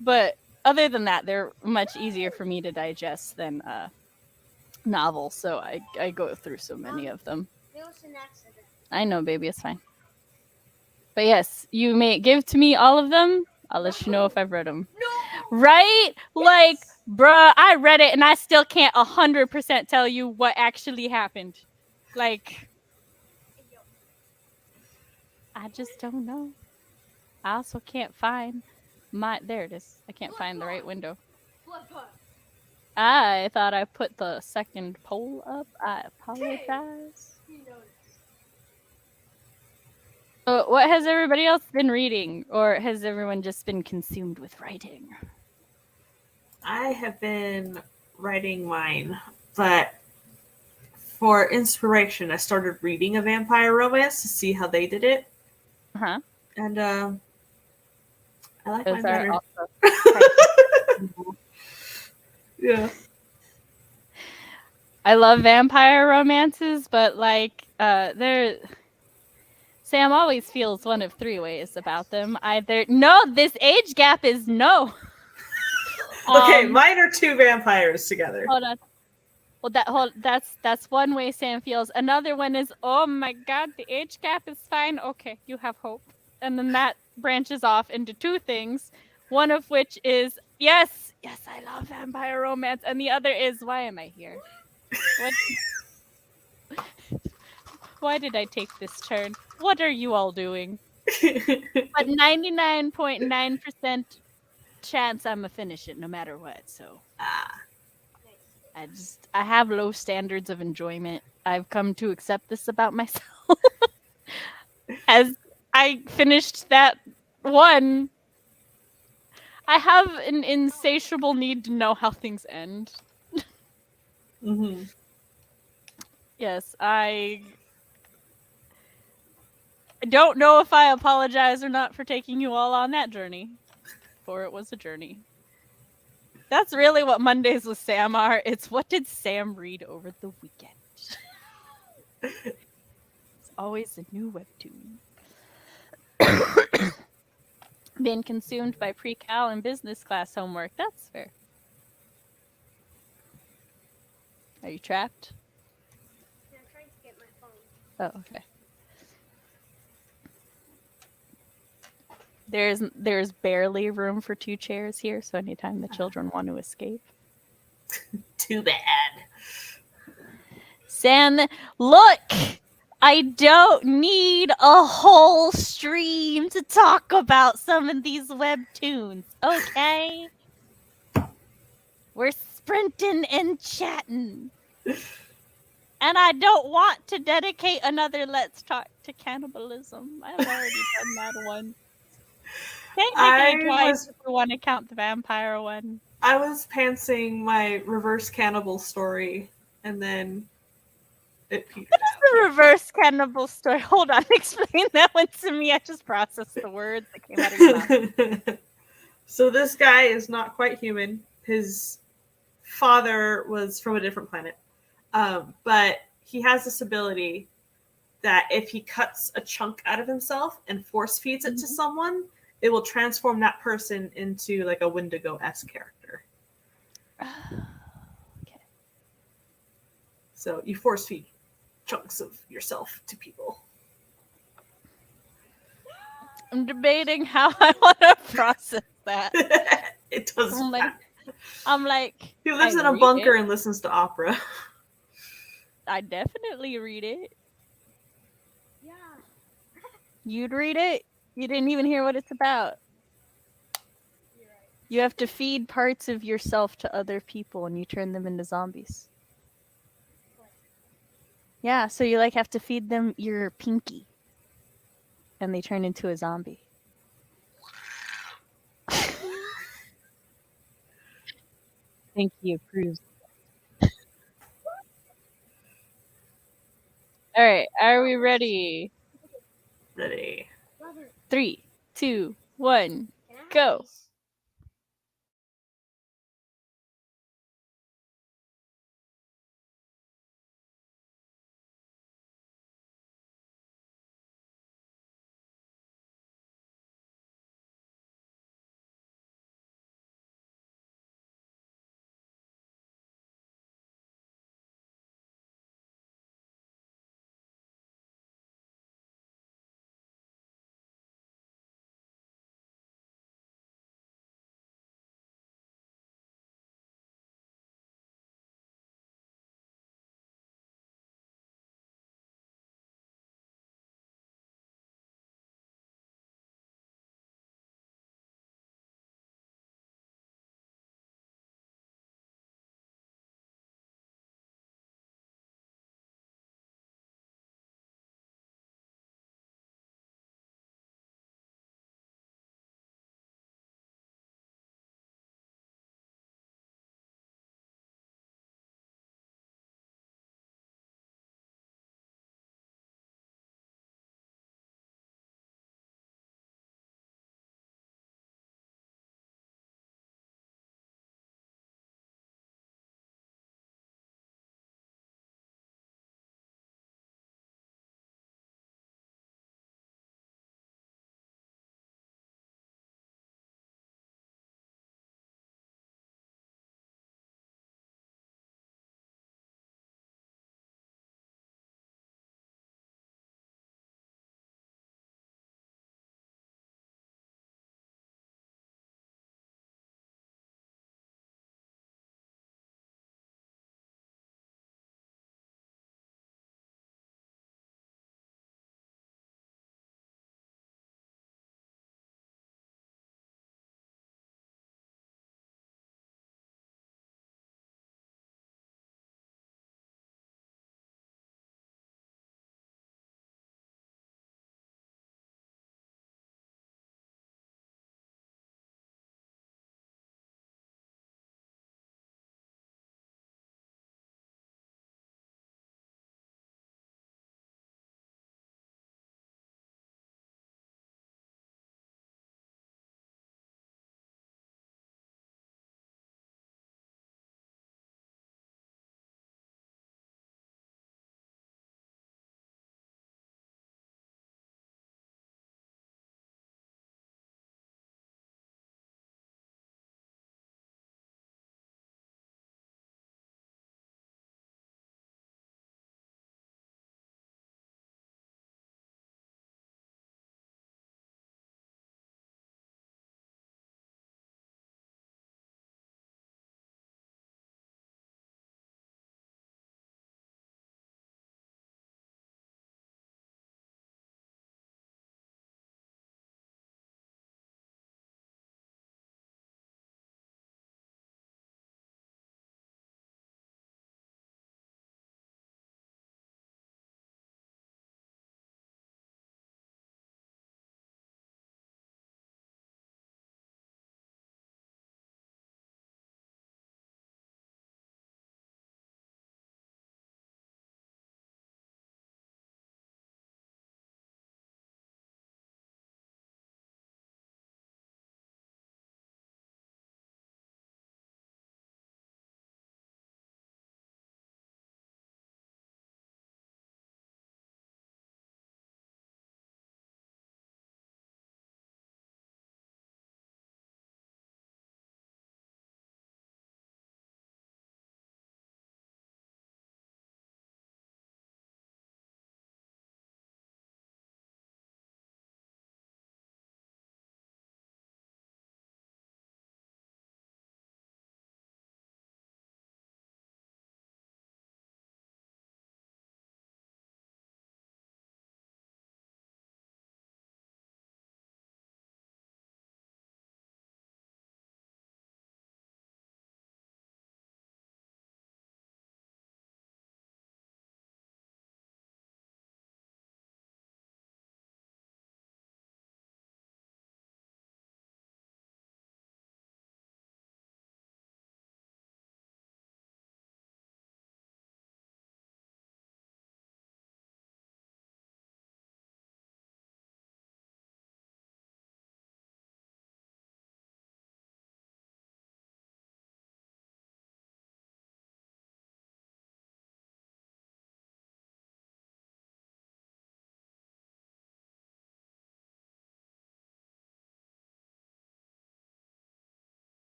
But other than that, they're much easier for me to digest than novels. So I go through so many of them. It was an accident. I know, baby, it's fine. But yes, you may give to me all of them. I'll let you know if I've read them. No. Right? Yes. Like, bruh, I read it and I still can't 100% tell you what actually happened. Like, I just don't know. I also can't find there it is. I can't find the right window. I thought I put the second poll up. I apologize. What has everybody else been reading? Or has everyone just been consumed with writing? I have been writing mine, but for inspiration, I started reading a vampire romance to see how they did it. Uh-huh. And I like mine better. Yeah. I love vampire romances, but like Sam always feels one of 3 ways about them. Either no, this age gap is no. Okay, mine are 2 vampires together. Hold on. Well, that's one way Sam feels. Another one is, oh my god, the age gap is fine. Okay, you have hope. And then that branches off into 2 things. One of which is, yes, I love vampire romance. And the other is, why am I here? Why did I take this turn? What are you all doing? But 99.9% chance I'm gonna finish it no matter what. So I have low standards of enjoyment. I've come to accept this about myself. As I finished that one, I have an insatiable need to know how things end. Mm-hmm. Yes, I don't know if I apologize or not for taking you all on that journey, for it was a journey. That's really what Mondays with Sam are. It's what did Sam read over the weekend? It's always a new webtoon. Been consumed by pre-cal and business class homework. That's fair. Are you trapped? I'm trying to get my phone. Oh, okay. There's barely room for 2 chairs here, so anytime the children want to escape. Too bad. Sam, look! I don't need a whole stream to talk about some of these webtoons, okay? We're sprinting and chatting. And I don't want to dedicate another Let's Talk to Cannibalism. I've already done that one. Technically twice if we want to count the vampire one. I was pantsing my reverse cannibal story, and then it petered What is the reverse cannibal story? Hold on, explain that one to me. I just processed the words that came out of your mouth. So this guy is not quite human. His father was from a different planet. But he has this ability that if he cuts a chunk out of himself and force feeds it to someone, it will transform that person into like a Wendigo-esque character. Okay. So you force feed chunks of yourself to people. I'm debating how I want to process that. It doesn't matter. I'm like, He lives I in a read bunker it. and listens to opera. I definitely read it. Yeah. You'd read it? You didn't even hear what it's about. You're right. You have to feed parts of yourself to other people and you turn them into zombies. What? Yeah, so you like have to feed them your pinky. And they turn into a zombie. I think he approves. All right, are we ready? Ready. Love it. 3, 2, 1, Can I have go. these?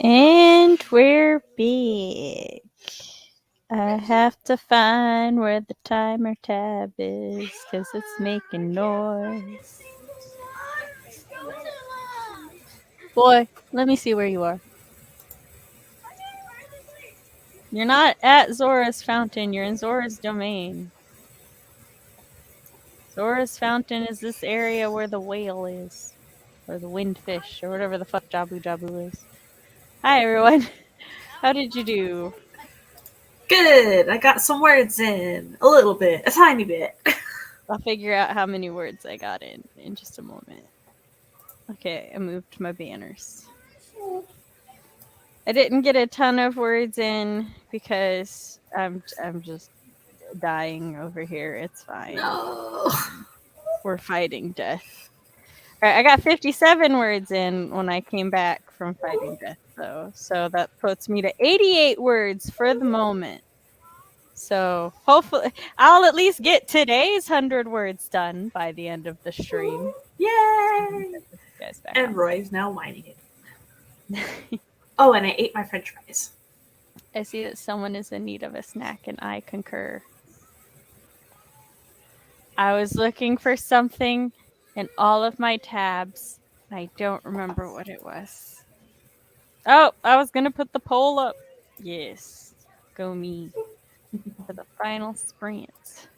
And we're back. I have to find where the timer tab is because it's making noise. Boy, let me see where you are. You're not at Zora's Fountain. You're in Zora's domain. Zora's Fountain is this area where the whale is. Or the windfish, or whatever the fuck Jabu Jabu is. Hi, everyone. How did you do? Good. I got some words in. A little bit. A tiny bit. I'll figure out how many words I got in just a moment. Okay, I moved my banners. I didn't get a ton of words in because I'm just dying over here. It's fine. No. We're fighting death. All right, I got 57 words in when I came back from fighting death, though. So that puts me to 88 words for the moment. So hopefully I'll at least get today's 100 words done by the end of the stream. Yay! Guys back And on. Roy's now whining it. Oh, and I ate my french fries. I see that someone is in need of a snack, and I concur. I was looking for something in all of my tabs. I don't remember what it was. Oh, I was going to put the poll up. Yes. Go me. For the final sprint.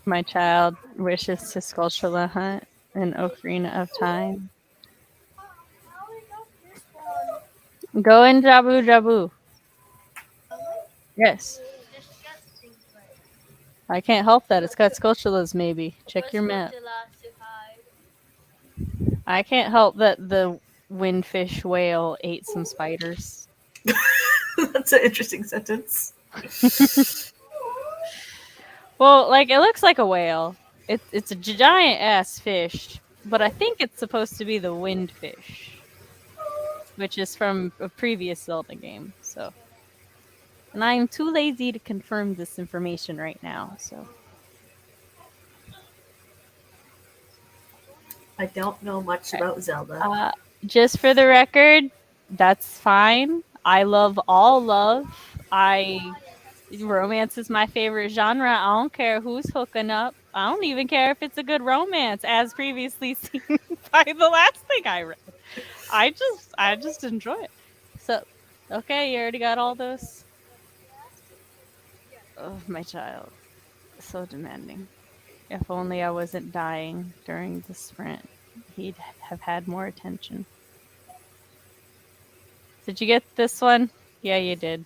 My child wishes to sculpture the hunt in Ocarina of Time. Go in Jabu Jabu. Yes. I can't help that. It's got Skulltulas, maybe. Check your map. I can't help that the windfish whale ate some spiders. That's an interesting sentence. Well, like, it looks like a whale. It's a giant ass fish, but I think it's supposed to be the windfish, which is from a previous Zelda game. So, and I am too lazy to confirm this information right now. So, I don't know much about Zelda. Just for the record, that's fine. I love all love. Romance is my favorite genre. I don't care who's hooking up. I don't even care if it's a good romance, as previously seen by the last thing I read. I just enjoy it. So, okay, you already got all those? Oh, my child. So demanding. If only I wasn't dying during the sprint, he'd have had more attention. Did you get this one? Yeah, you did.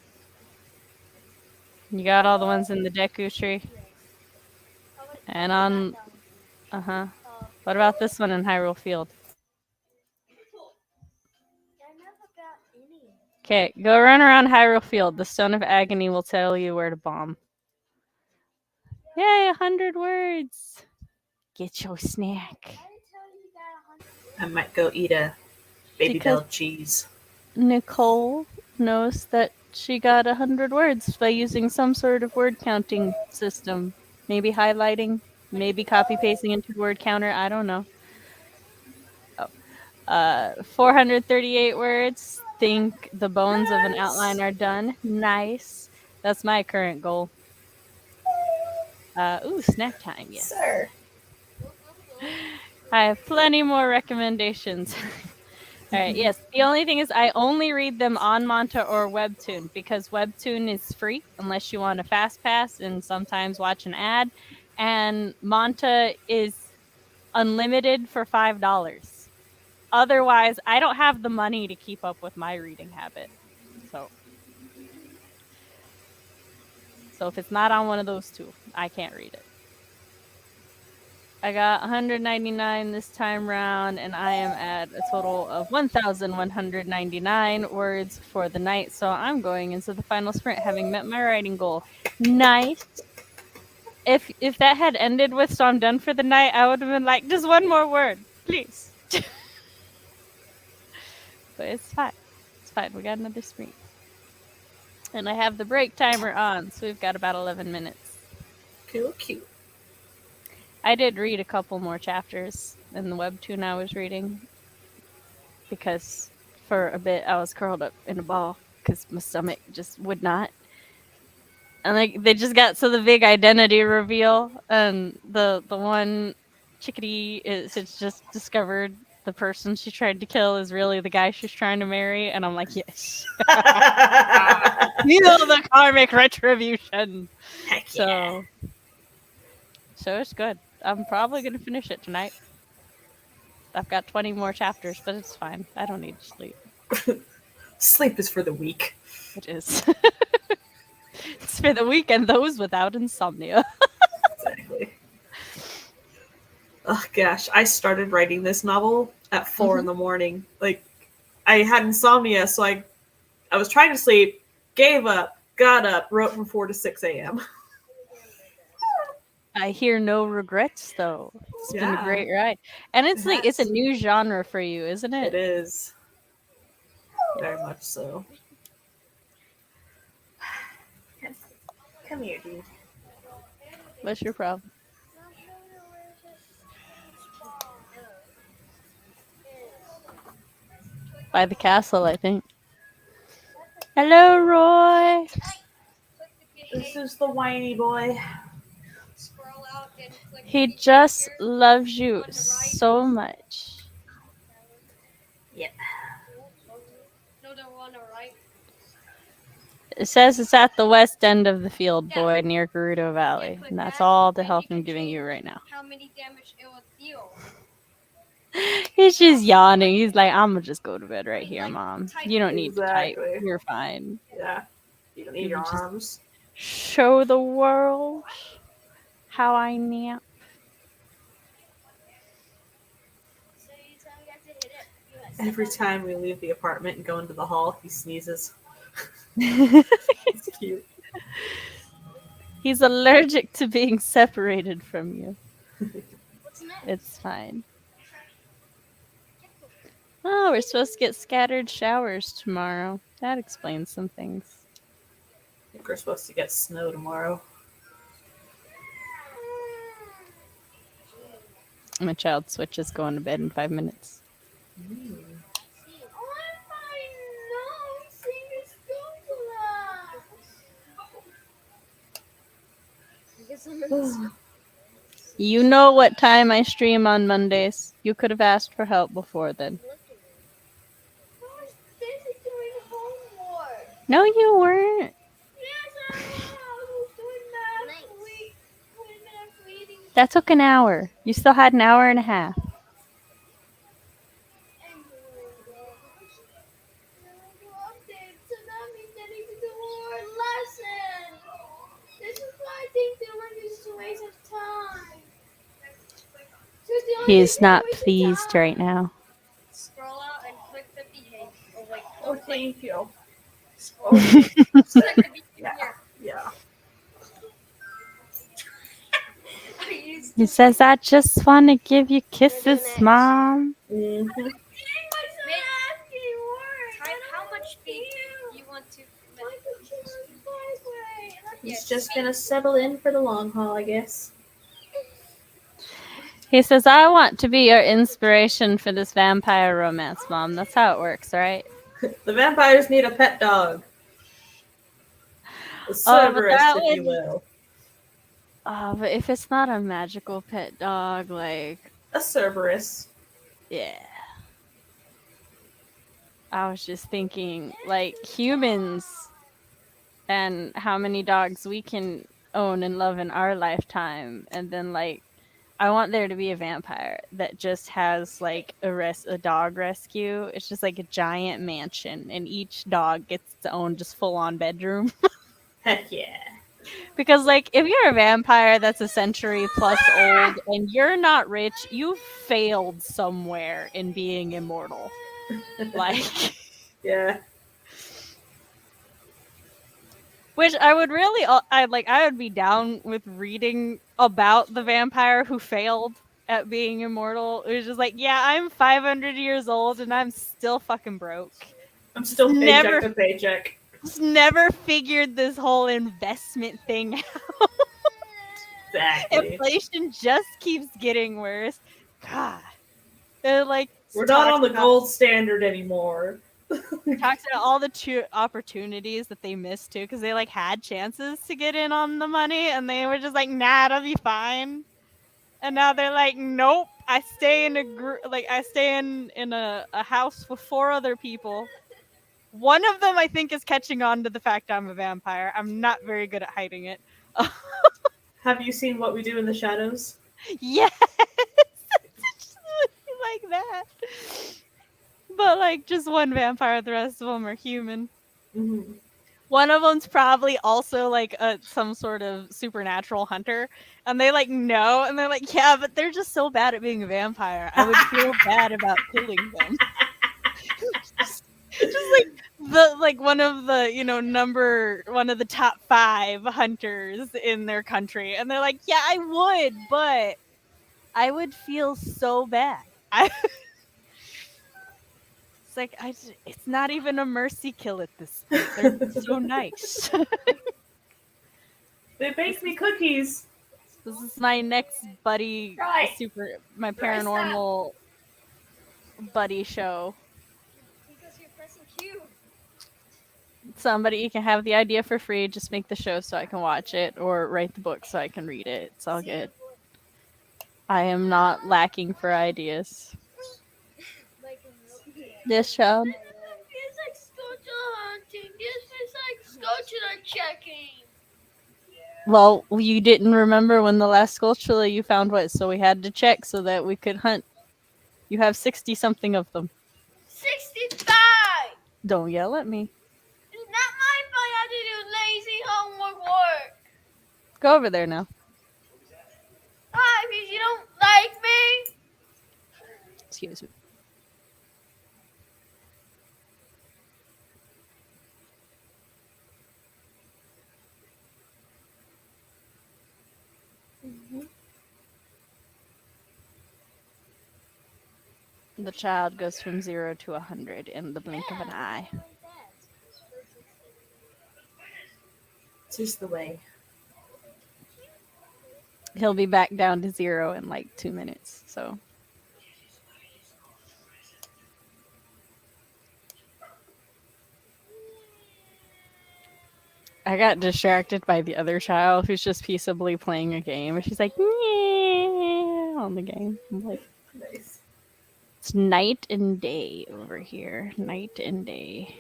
You got all the ones in the Deku tree? And on... Uh-huh. What about this one in Hyrule Field? Okay, go run around Hyrule Field. The Stone of Agony will tell you where to bomb. Yay, 100 words. Get your snack. I might go eat a baby bell cheese. Nicole knows that she got 100 words by using some sort of word counting system. Maybe highlighting, maybe copy pasting into word counter. I don't know. 438 words. Think the bones of an outline are done. Nice. That's my current goal. Ooh, snack time. Yes. Sir. I have plenty more recommendations. All right, yes. The only thing is I only read them on Manta or Webtoon because Webtoon is free unless you want a fast pass and sometimes watch an ad. And Manta is unlimited for $5. Otherwise, I don't have the money to keep up with my reading habit. So if it's not on one of those two, I can't read it. I got 199 this time round, and I am at a total of 1,199 words for the night. So I'm going into the final sprint having met my writing goal. Nice. If that had ended with "so I'm done for the night," I would have been like, just one more word, please. But it's fine. It's fine. We got another sprint. And I have the break timer on, so we've got about 11 minutes. Cute. I did read a couple more chapters in the webtoon I was reading because for a bit I was curled up in a ball because my stomach just would not. And like they just got to the big identity reveal, and the one chickadee it's just discovered the person she tried to kill is really the guy she's trying to marry, and I'm like, yes, feel the karmic retribution. Heck yeah. So it's good. I'm probably gonna finish it tonight. I've got 20 more chapters, but it's fine. I don't need to sleep. Sleep is for the weak. It is. It's for the weak and those without insomnia. Exactly. Oh gosh, I started writing this novel at 4 in the morning. Like, I had insomnia, so I was trying to sleep, gave up, got up, wrote from 4 to 6 a.m. I hear no regrets, though. It's been a Yeah. great ride. And it's like, it's a Yes. new genre for you, isn't It it? is. Very much so. Come here, dude. What's your problem? By the castle, I think. Hello, Roy. This is the whiny boy. Scroll out and click He the just picture. loves you so much. Yep. No, the one on the right. It says it's at the west end of the field, Yeah. boy, near Gerudo Valley. And that's all the help I'm giving you right now. How many damage it will deal? He's just yawning. He's like, I'm gonna just go to bed right here, Mom. You don't need to type. Exactly. You're fine. Yeah. You don't need your Just- arms. Show the world how I nap. So you tell me to hit it. You have Every set time we leave the apartment and go into the hall, he sneezes. It's cute. He's allergic to being separated from you. What's next? It's fine. Oh, we're supposed to get scattered showers tomorrow. That explains some things. I think we're supposed to get snow tomorrow. My child Switch is going to bed in 5 minutes. You know what time I stream on Mondays. You could have asked for help before then. No, you weren't. That took an hour. You still had an hour and a half. He is not pleased right now. Scroll out and click the behave. Oh, wait. Oh, thank you. Click the behave Yeah. here. Yeah. I used He says, I just want to give you kisses, Mom. Mm-hmm. Type how much feet you want to. He's just gonna settle in for the long haul, I guess. He says, I want to be your inspiration for this vampire romance, Mom. That's how it works, right? The vampires need a pet dog. A Cerberus, that if you would- will. Oh, but if it's not a magical pet dog, like, A Cerberus. yeah. I was just thinking, like, humans and how many dogs we can own and love in our lifetime. And then, like, I want there to be a vampire that just has, like, a dog rescue. It's just like a giant mansion, and each dog gets its own just full-on bedroom. Heck yeah. Because, like, if you're a vampire that's a century plus old and you're not rich, you failed somewhere in being immortal. Like, Yeah. which I would really, I would be down with reading about the vampire who failed at being immortal. It was just like, yeah, I'm 500 years old and I'm still fucking broke. I'm still paycheck Never- to paycheck. Just never figured this whole investment thing out. Exactly. Inflation just keeps getting worse. God. They're like We're not on the about, gold standard anymore. talks about all the opportunities that they missed too, because they like had chances to get in on the money and they were just like, nah, it'll be fine. And now they're like, nope, I stay in a house with 4 other people. One of them I think is catching on to the fact I'm a vampire. I'm not very good at hiding it. Have you seen What We Do in the Shadows? Yes. It's like that. But like just one vampire, the rest of them are human. Mm-hmm. One of them's probably also like some sort of supernatural hunter, and they like know, and they're like, yeah, but they're just so bad at being a vampire. I would feel bad about killing them. just like one of the one of the top 5 hunters in their country, and they're like, yeah, I would, but I would feel so bad. It's like it's not even a mercy kill at this point. They're so nice. They baked me cookies. This is my next buddy, Right. my paranormal buddy show. Because you're pressing Q. Somebody can have the idea for free, just make the show so I can watch it, or write the book so I can read it. It's all good. I am not lacking for ideas. Like in real. This child. It's like sculpture hunting. This is like sculpture checking. Well, you didn't remember when the last sculpture you found was, so we had to check so that we could hunt. You have 60-something of them. 65! Don't yell at me. It's not my fault I had to do lazy homework work. Go over there now. Hi, because you don't like me? Excuse me. The child goes from 0 to 100 in the blink of an eye. It's just the way. He'll be back down to 0 in like 2 minutes, so. I got distracted by the other child who's just peaceably playing a game. And she's like, "Meow," on the game. I'm like, Nice. it's night and day over here. Night and day.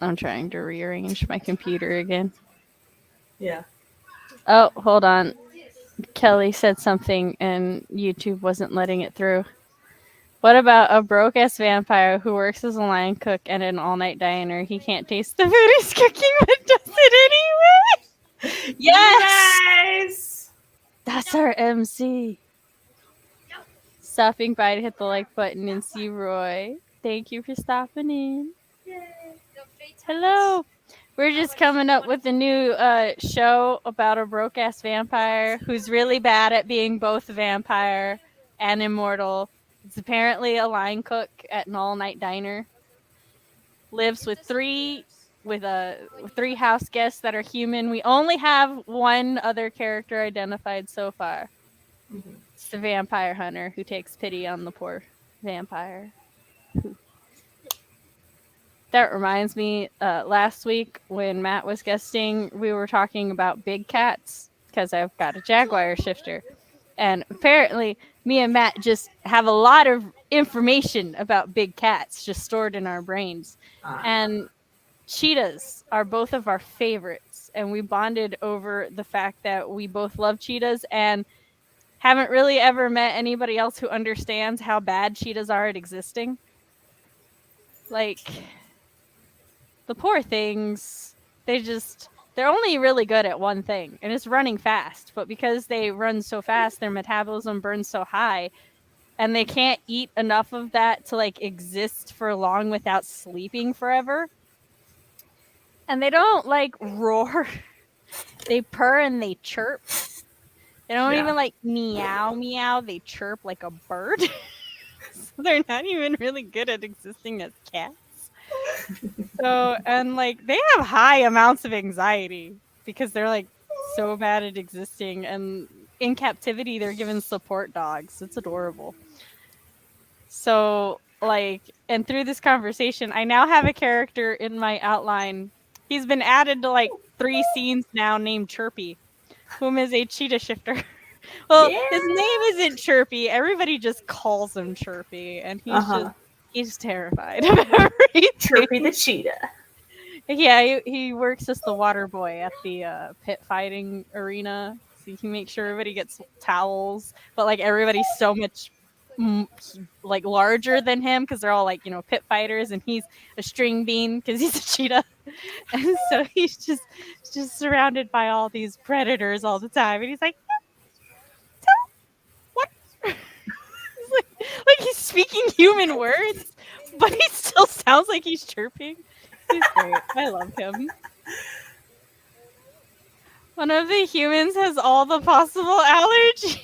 I'm trying to rearrange my computer again. Yeah. Oh, hold on. Kelly said something and YouTube wasn't letting it through. What about a broke-ass vampire who works as a line cook at an all-night diner? He can't taste the food he's cooking, but does it anyway. Yes! Nice! That's our MC. Stopping by to hit the like button and see Roy. Thank you for stopping in. Hello. We're just coming up with a new show about a broke-ass vampire who's really bad at being both a vampire and immortal. It's apparently a line cook at an all-night diner. Lives with three house guests that are human. We only have one other character identified so far. Mm-hmm. It's the vampire hunter who takes pity on the poor vampire. That reminds me, last week when Matt was guesting, we were talking about big cats because I've got a Jaguar shifter. And apparently, me and Matt just have a lot of information about big cats just stored in our brains. And cheetahs are both of our favorites. And we bonded over the fact that we both love cheetahs and haven't really ever met anybody else who understands how bad cheetahs are at existing. Like, the poor things, they're only really good at one thing, and it's running fast. But because they run so fast, their metabolism burns so high, and they can't eat enough of that to like exist for long without sleeping forever. And they don't like roar. They purr and they chirp. They don't even like meow meow. They chirp like a bird. So they're not even really good at existing as cats. So, and like they have high amounts of anxiety because they're like so bad at existing, and in captivity they're given support dogs. It's adorable. So, like, and through this conversation, I now have a character in my outline. He's been added to like 3 scenes now, named Chirpy, whom is a cheetah shifter. Well, Yeah. his name isn't Chirpy. Everybody just calls him Chirpy, and he's terrified of everything. Chirpy the cheetah. Yeah, he works as the water boy at the pit fighting arena. So he makes sure everybody gets towels, but like everybody's so much like larger than him because they're all like pit fighters, and he's a string bean because he's a cheetah, and so he's just surrounded by all these predators all the time, and he's like, what? He's like he's speaking human words, but he still sounds like he's chirping. He's great. I love him. One of the humans has all the possible allergies.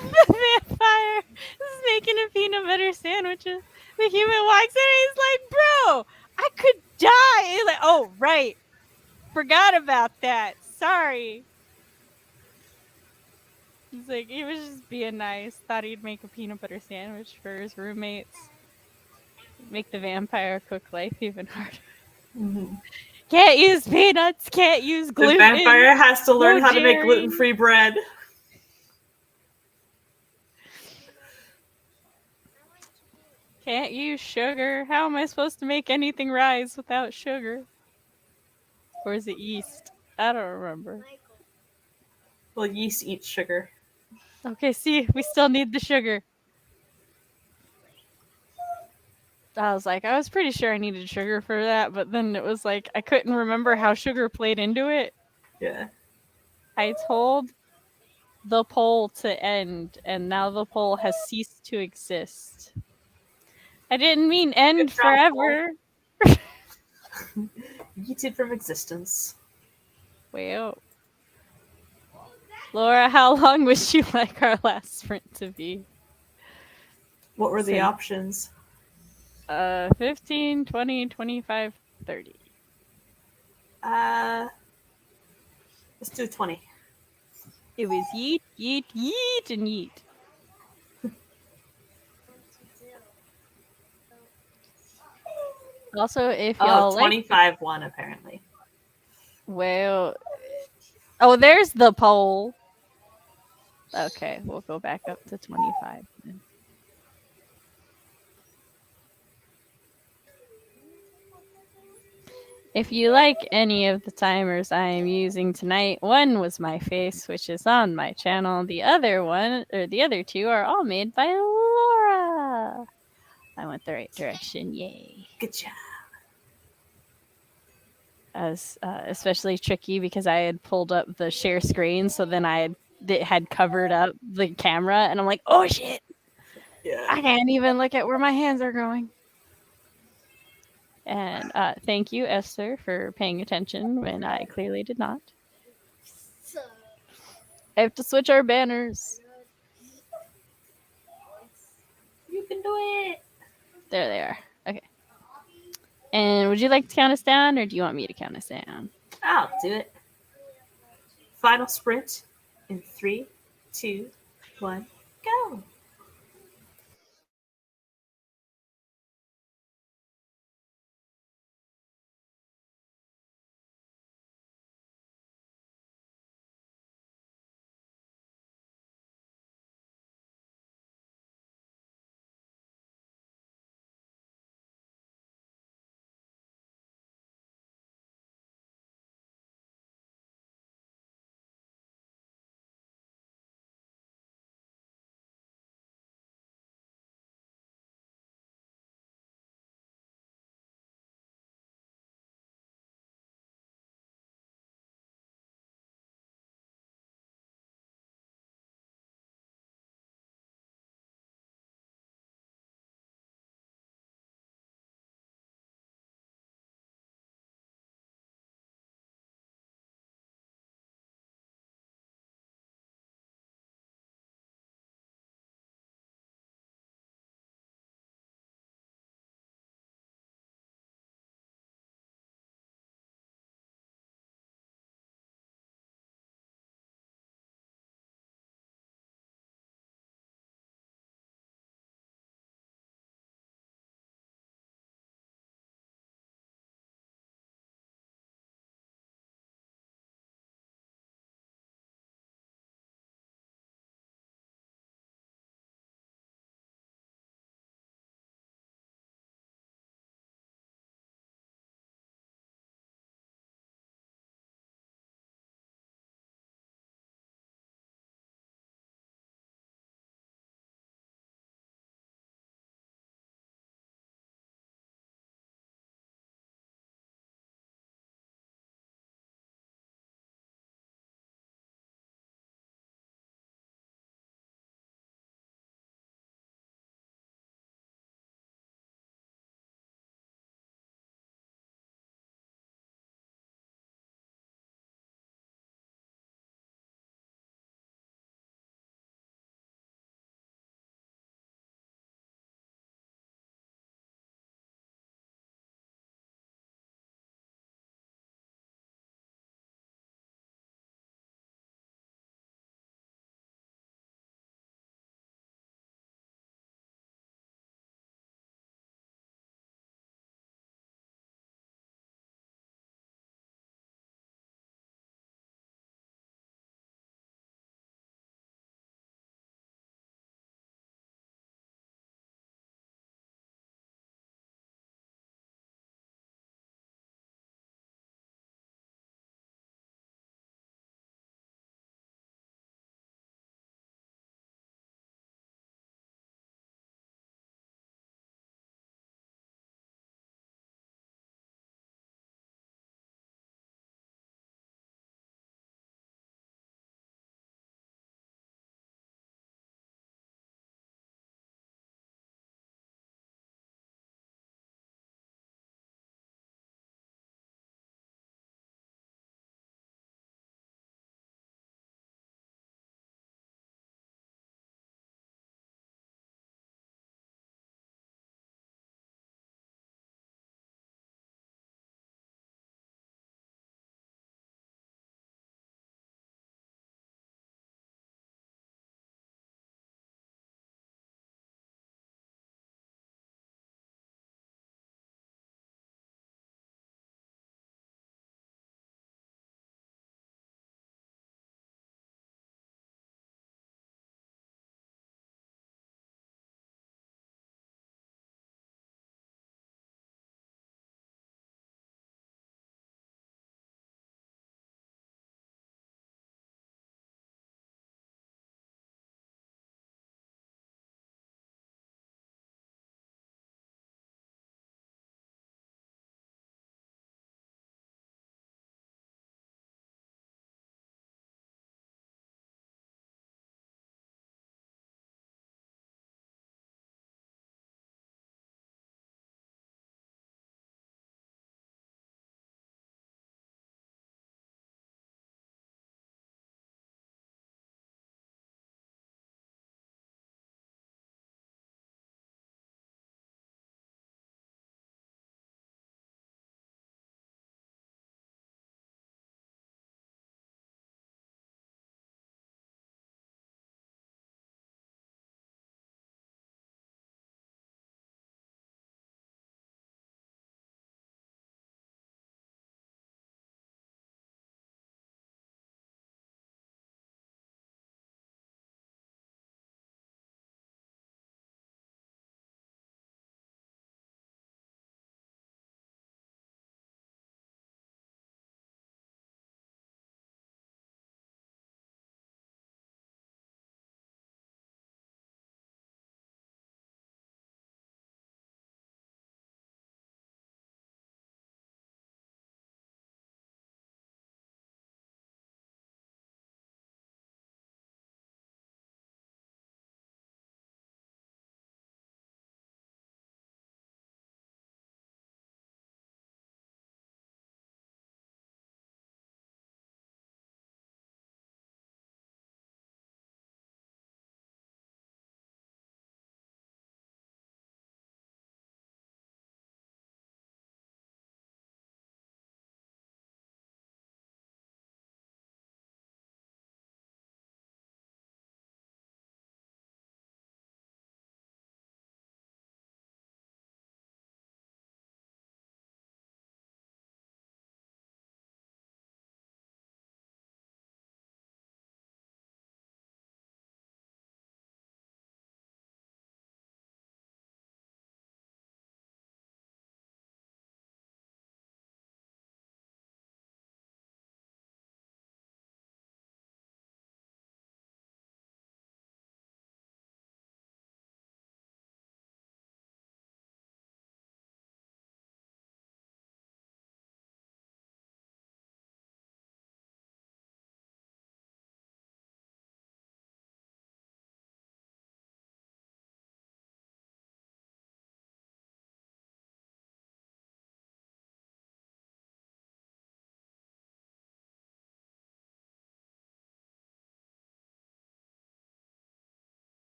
The vampire is making a peanut butter sandwiches. The human walks in and he's like, bro, I could die. He's like, oh, right. Forgot about that. Sorry. He's like, he was just being nice. Thought he'd make a peanut butter sandwich for his roommates. Make the vampire cook life even harder. Mm-hmm. Can't use peanuts. Can't use gluten. The vampire has to learn how to make dairy. gluten-free bread. Can't use sugar. How am I supposed to make anything rise without sugar? Or is it yeast? I don't remember. Well, yeast eats sugar. Okay, see, we still need the sugar. I was pretty sure I needed sugar for that, but then it was like, I couldn't remember how sugar played into it. Yeah. I told the poll to end, and now the poll has ceased to exist. I didn't mean end forever. Yeeted from existence. Well, Laura, how long would you like our last sprint to be? What were the options? 15, 20, 25, 30. Let's do 20. It was yeet, yeet, yeet, and yeet. Also, if y'all 25 won, apparently. Well, oh, there's the poll. Okay, we'll go back up to 25 then. If you like any of the timers I am using tonight, one was my face, which is on my channel. The other two are all made by Laura. I went the right direction. Yay. Good job. As especially tricky because I had pulled up the share screen, so then it had covered up the camera, and I'm like, oh shit. Yeah. I can't even look at where my hands are going. And thank you, Esther, for paying attention when I clearly did not. I have to switch our banners. You can do it. There they are. Okay. And would you like to count us down, or do you want me to count us down? I'll do it. Final sprint in 3, 2, 1, go.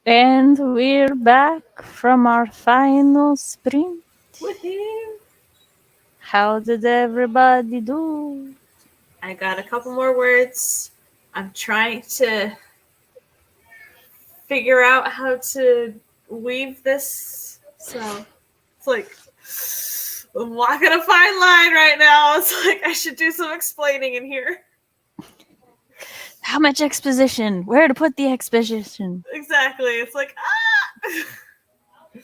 And we're back from our final sprint. Woohoo! How did everybody do? I got a couple more words. I'm trying to figure out how to weave this. So it's like I'm walking a fine line right now. It's like I should do some explaining in here. How much exposition? Where to put the exposition? Exactly. It's like, ah!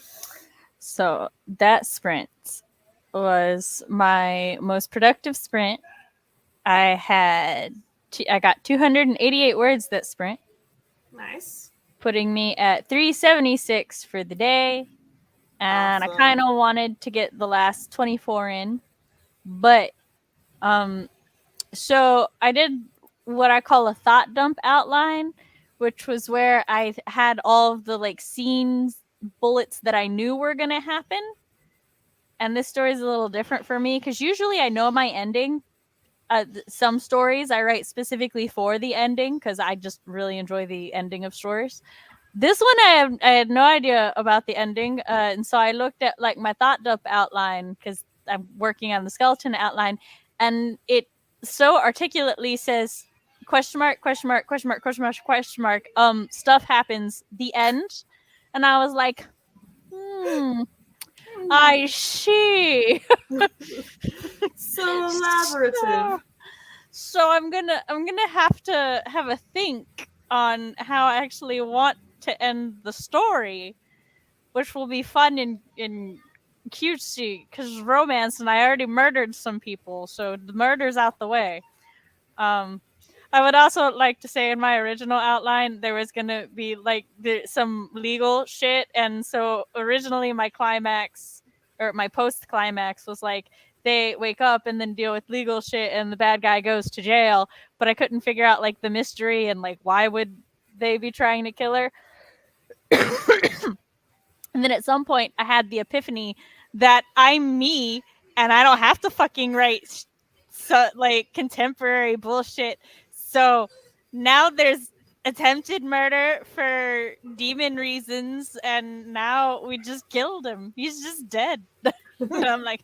So that sprint was my most productive sprint. I got 288 words that sprint, Nice. putting me at 376 for the day. And Awesome. I kind of wanted to get the last 24 in, but so I did what I call a thought dump outline, which was where I had all of the like scenes bullets that I knew were going to happen. And this story is a little different for me because usually I know my ending. Some stories I write specifically for the ending because I just really enjoy the ending of stories. This one I had no idea about the ending, and so I looked at like my thought dump outline because I'm working on the skeleton outline, and it so articulately says question mark question mark question mark question mark question mark stuff happens the end, and I was like, I see. So elaborative. So I'm gonna have to have a think on how I actually want to end the story, which will be fun in cutesy because romance, and I already murdered some people, so the murder's out the way. Um, I would also like to say in my original outline there was gonna be like some legal shit, and so originally my climax or my post climax was like they wake up and then deal with legal shit, and the bad guy goes to jail. But I couldn't figure out like the mystery and like why would they be trying to kill her. And then at some point, I had the epiphany that I'm me and I don't have to fucking write like contemporary bullshit. So now there's attempted murder for demon reasons, and now we just killed him. He's just dead. And I'm like,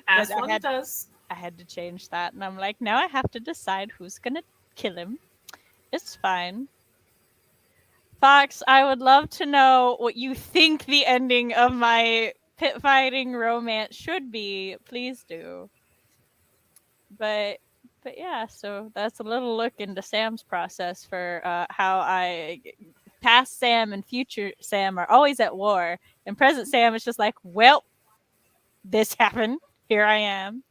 As but one does. I had to change that, and I'm like, now I have to decide who's gonna kill him. It's fine. Fox, I would love to know what you think the ending of my pit fighting romance should be. Please do. But yeah, so that's a little look into Sam's process for how past Sam and future Sam are always at war, and present Sam is just like, well, this happened. Here I am.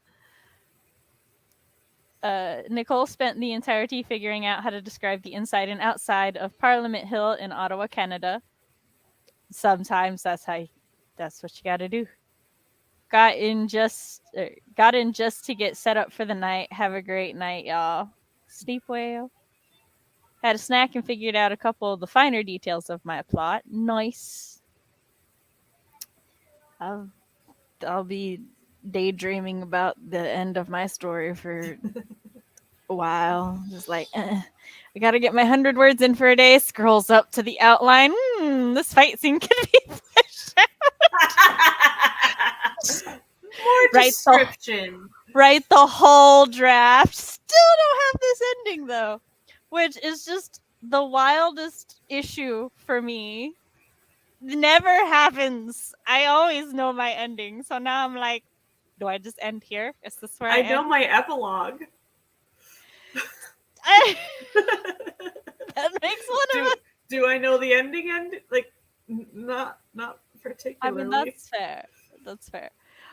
Nicole spent the entirety figuring out how to describe the inside and outside of Parliament Hill in Ottawa, Canada. Sometimes that's what you got to do. Got in just to get set up for the night. Have a great night, y'all. Sleep well. Had a snack and figured out a couple of the finer details of my plot. Nice. I'll be daydreaming about the end of my story for a while. Just like, I gotta get my 100 words in for a day. Scrolls up to the outline. This fight scene could be fleshed out. More description. Write the whole draft. Still don't have this ending though, which is just the wildest issue for me. Never happens. I always know my ending, so now I'm like, do I just end here? Is this where I know end? my epilogue. That makes one of us. Do I know the ending? Like, not particularly. I mean, that's fair. That's fair.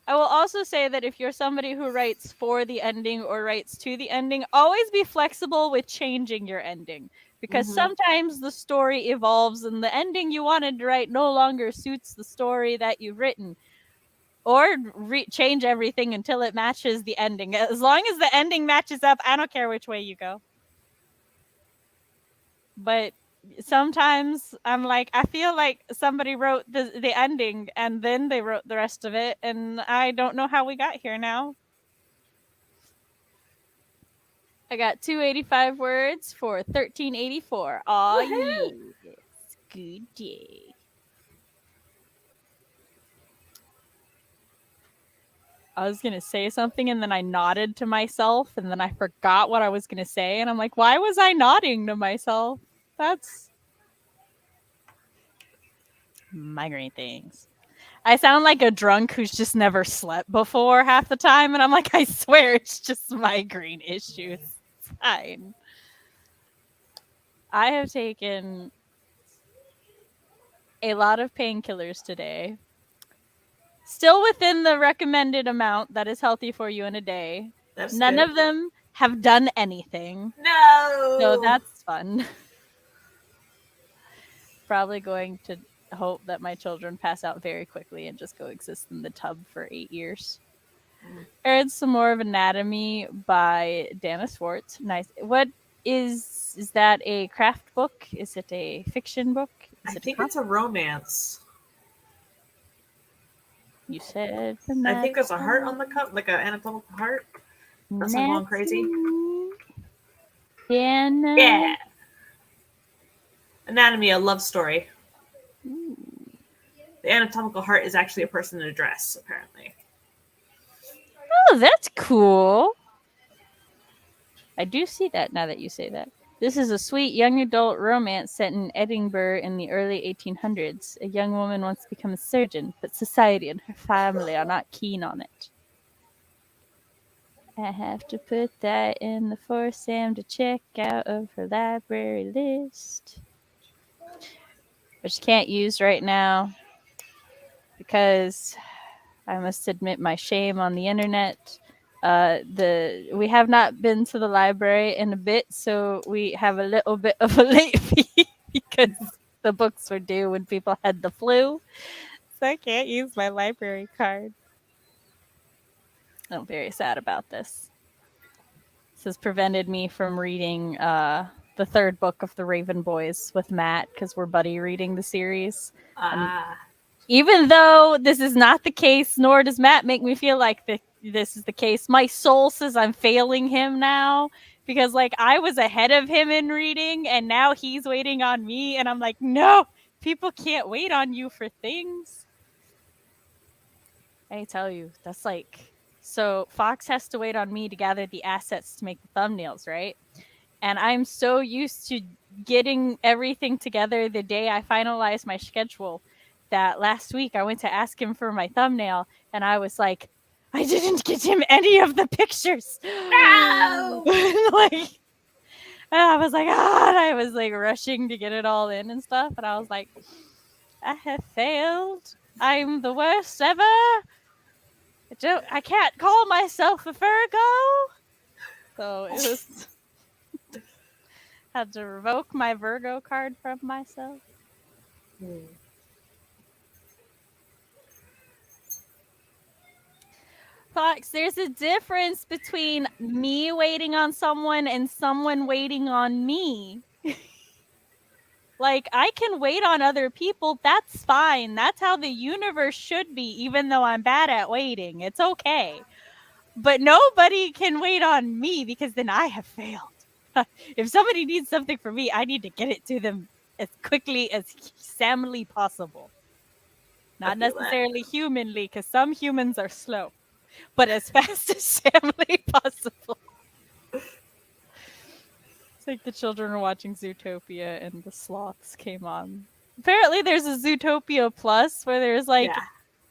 I will also say that if you're somebody who writes for the ending or writes to the ending, always be flexible with changing your ending. Because sometimes the story evolves and the ending you wanted to write no longer suits the story that you've written. Or change everything until it matches the ending. As long as the ending matches up, I don't care which way you go. But sometimes I'm like, I feel like somebody wrote the ending and then they wrote the rest of it, and I don't know how we got here now. I got 285 words for 1384. Aw, yes. good day. I was going to say something and then I nodded to myself and then I forgot what I was going to say. And I'm like, why was I nodding to myself? That's migraine things. I sound like a drunk who's just never slept before half the time. And I'm like, I swear it's just migraine issues. It's fine. I have taken a lot of painkillers today. Still within the recommended amount that is healthy for you in a day. That's None good. of them have done anything. No. So that's fun. Probably going to hope that my children pass out very quickly and just go exist in the tub for 8 years. I read some more of Anatomy by Dana Swartz. Nice. What is that a craft book? Is it a fiction book? I think it's a romance. You said I think there's a heart on the cup, like an anatomical heart. That's I'm going crazy. Dana. Yeah. Anatomy, a love story. Ooh. The anatomical heart is actually a person in a dress, apparently. Oh, that's cool. I do see that now that you say that. This is a sweet young adult romance set in Edinburgh in the early 1800s. A young woman wants to become a surgeon, but society and her family are not keen on it. I have to put that in the for Sam to check out of her library list, which can't use right now because I must admit my shame on the internet. We have not been to the library in a bit, so we have a little bit of a late fee because the books were due when people had the flu. So I can't use my library card. I'm very sad about this. This has prevented me from reading the third book of the Raven Boys with Matt because we're buddy reading the series. Even though this is not the case, nor does Matt make me feel like this is the case, my soul says I'm failing him now because like I was ahead of him in reading and now he's waiting on me and I'm like, no, people can't wait on you for things. I tell you, that's like, so Fox has to wait on me to gather the assets to make the thumbnails, right? And I'm so used to getting everything together the day I finalize my schedule that last week I went to ask him for my thumbnail and I was like, I didn't get him any of the pictures. No! Like, I was like, I was like rushing to get it all in and stuff. And I was like, I have failed. I'm the worst ever. I can't call myself a Virgo. So it was had to revoke my Virgo card from myself. Fox, there's a difference between me waiting on someone and someone waiting on me. Like, I can wait on other people. That's fine. That's how the universe should be, even though I'm bad at waiting. It's okay. But nobody can wait on me because then I have failed. If somebody needs something from me, I need to get it to them as quickly as humanly possible. Not necessarily humanly, because some humans are slow, but as fast as humanly possible. It's like the children are watching Zootopia and the sloths came on. Apparently there's a Zootopia Plus where there's like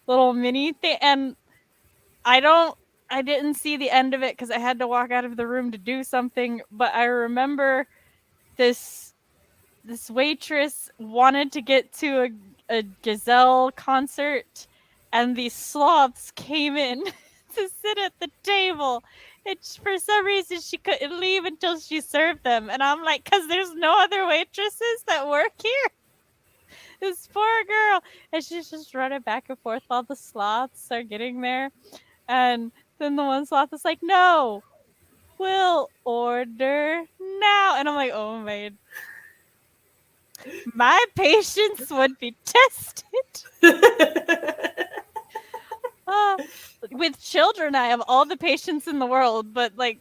little mini thing, and I didn't see the end of it because I had to walk out of the room to do something, but I remember this waitress wanted to get to a gazelle concert, and these sloths came in to sit at the table. And for some reason, she couldn't leave until she served them. And I'm like, because there's no other waitresses that work here. This poor girl. And she's just running back and forth while the sloths are getting there. And then the one sloth is like, no, we'll order now. And I'm like, oh, man. My patience would be tested. With children, I have all the patience in the world, but like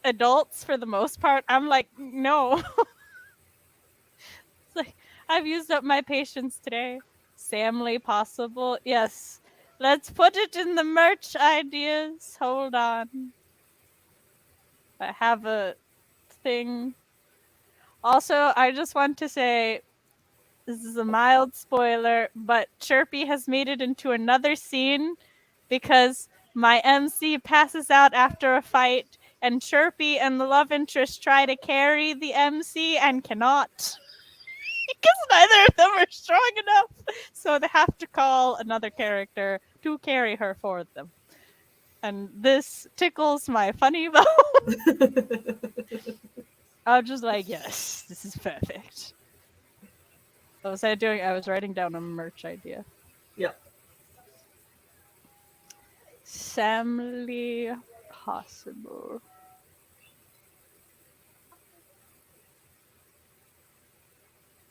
adults, for the most part, I'm like, no. It's like I've used up my patience today. Samly possible. Yes. Let's put it in the merch ideas. Hold on. I have a thing. Also, I just want to say this is a mild spoiler, but Chirpy has made it into another scene because my MC passes out after a fight, and Chirpy and the love interest try to carry the MC and cannot. Because neither of them are strong enough. So they have to call another character to carry her for them. And this tickles my funny bone. I was just like, yes, this is perfect. What was I doing? I was writing down a merch idea. Yep. Samly possible.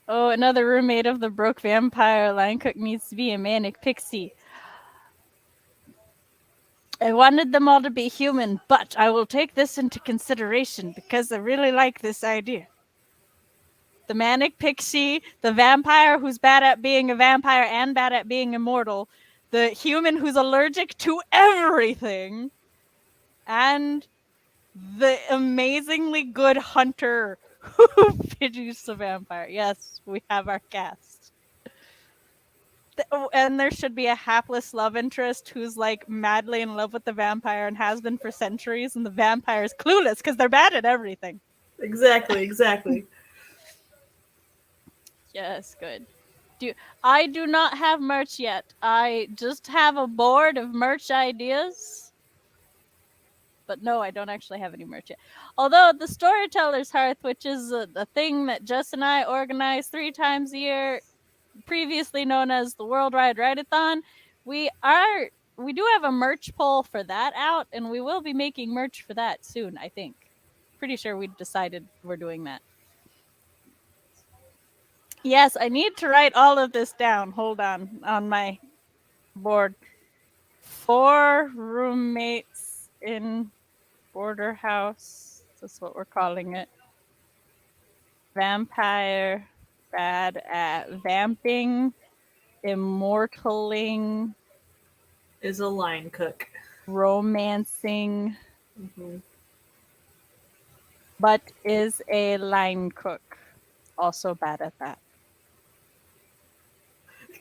Oh, another roommate of the broke vampire line cook needs to be a manic pixie. I wanted them all to be human, but I will take this into consideration because I really like this idea. The manic pixie, the vampire who's bad at being a vampire and bad at being immortal, the human who's allergic to everything, and the amazingly good hunter who produces the vampire. Yes, we have our cast. And there should be a hapless love interest who's like madly in love with the vampire and has been for centuries, and the vampire is clueless because they're bad at everything. Exactly. Yes, good. I do not have merch yet. I just have a board of merch ideas. But no, I don't actually have any merch yet. Although the Storyteller's Hearth, which is a thing that Jess and I organize 3 times a year, previously known as the Worldwide Writeathon, we do have a merch poll for that out, and we will be making merch for that soon, I think. Pretty sure we decided we're doing that. Yes, I need to write all of this down. Hold on my board. 4 roommates in Border House. That's what we're calling it. Vampire, bad at vamping, immortaling, Is a line cook. romancing, Mm-hmm. but is a line cook. Also bad at that.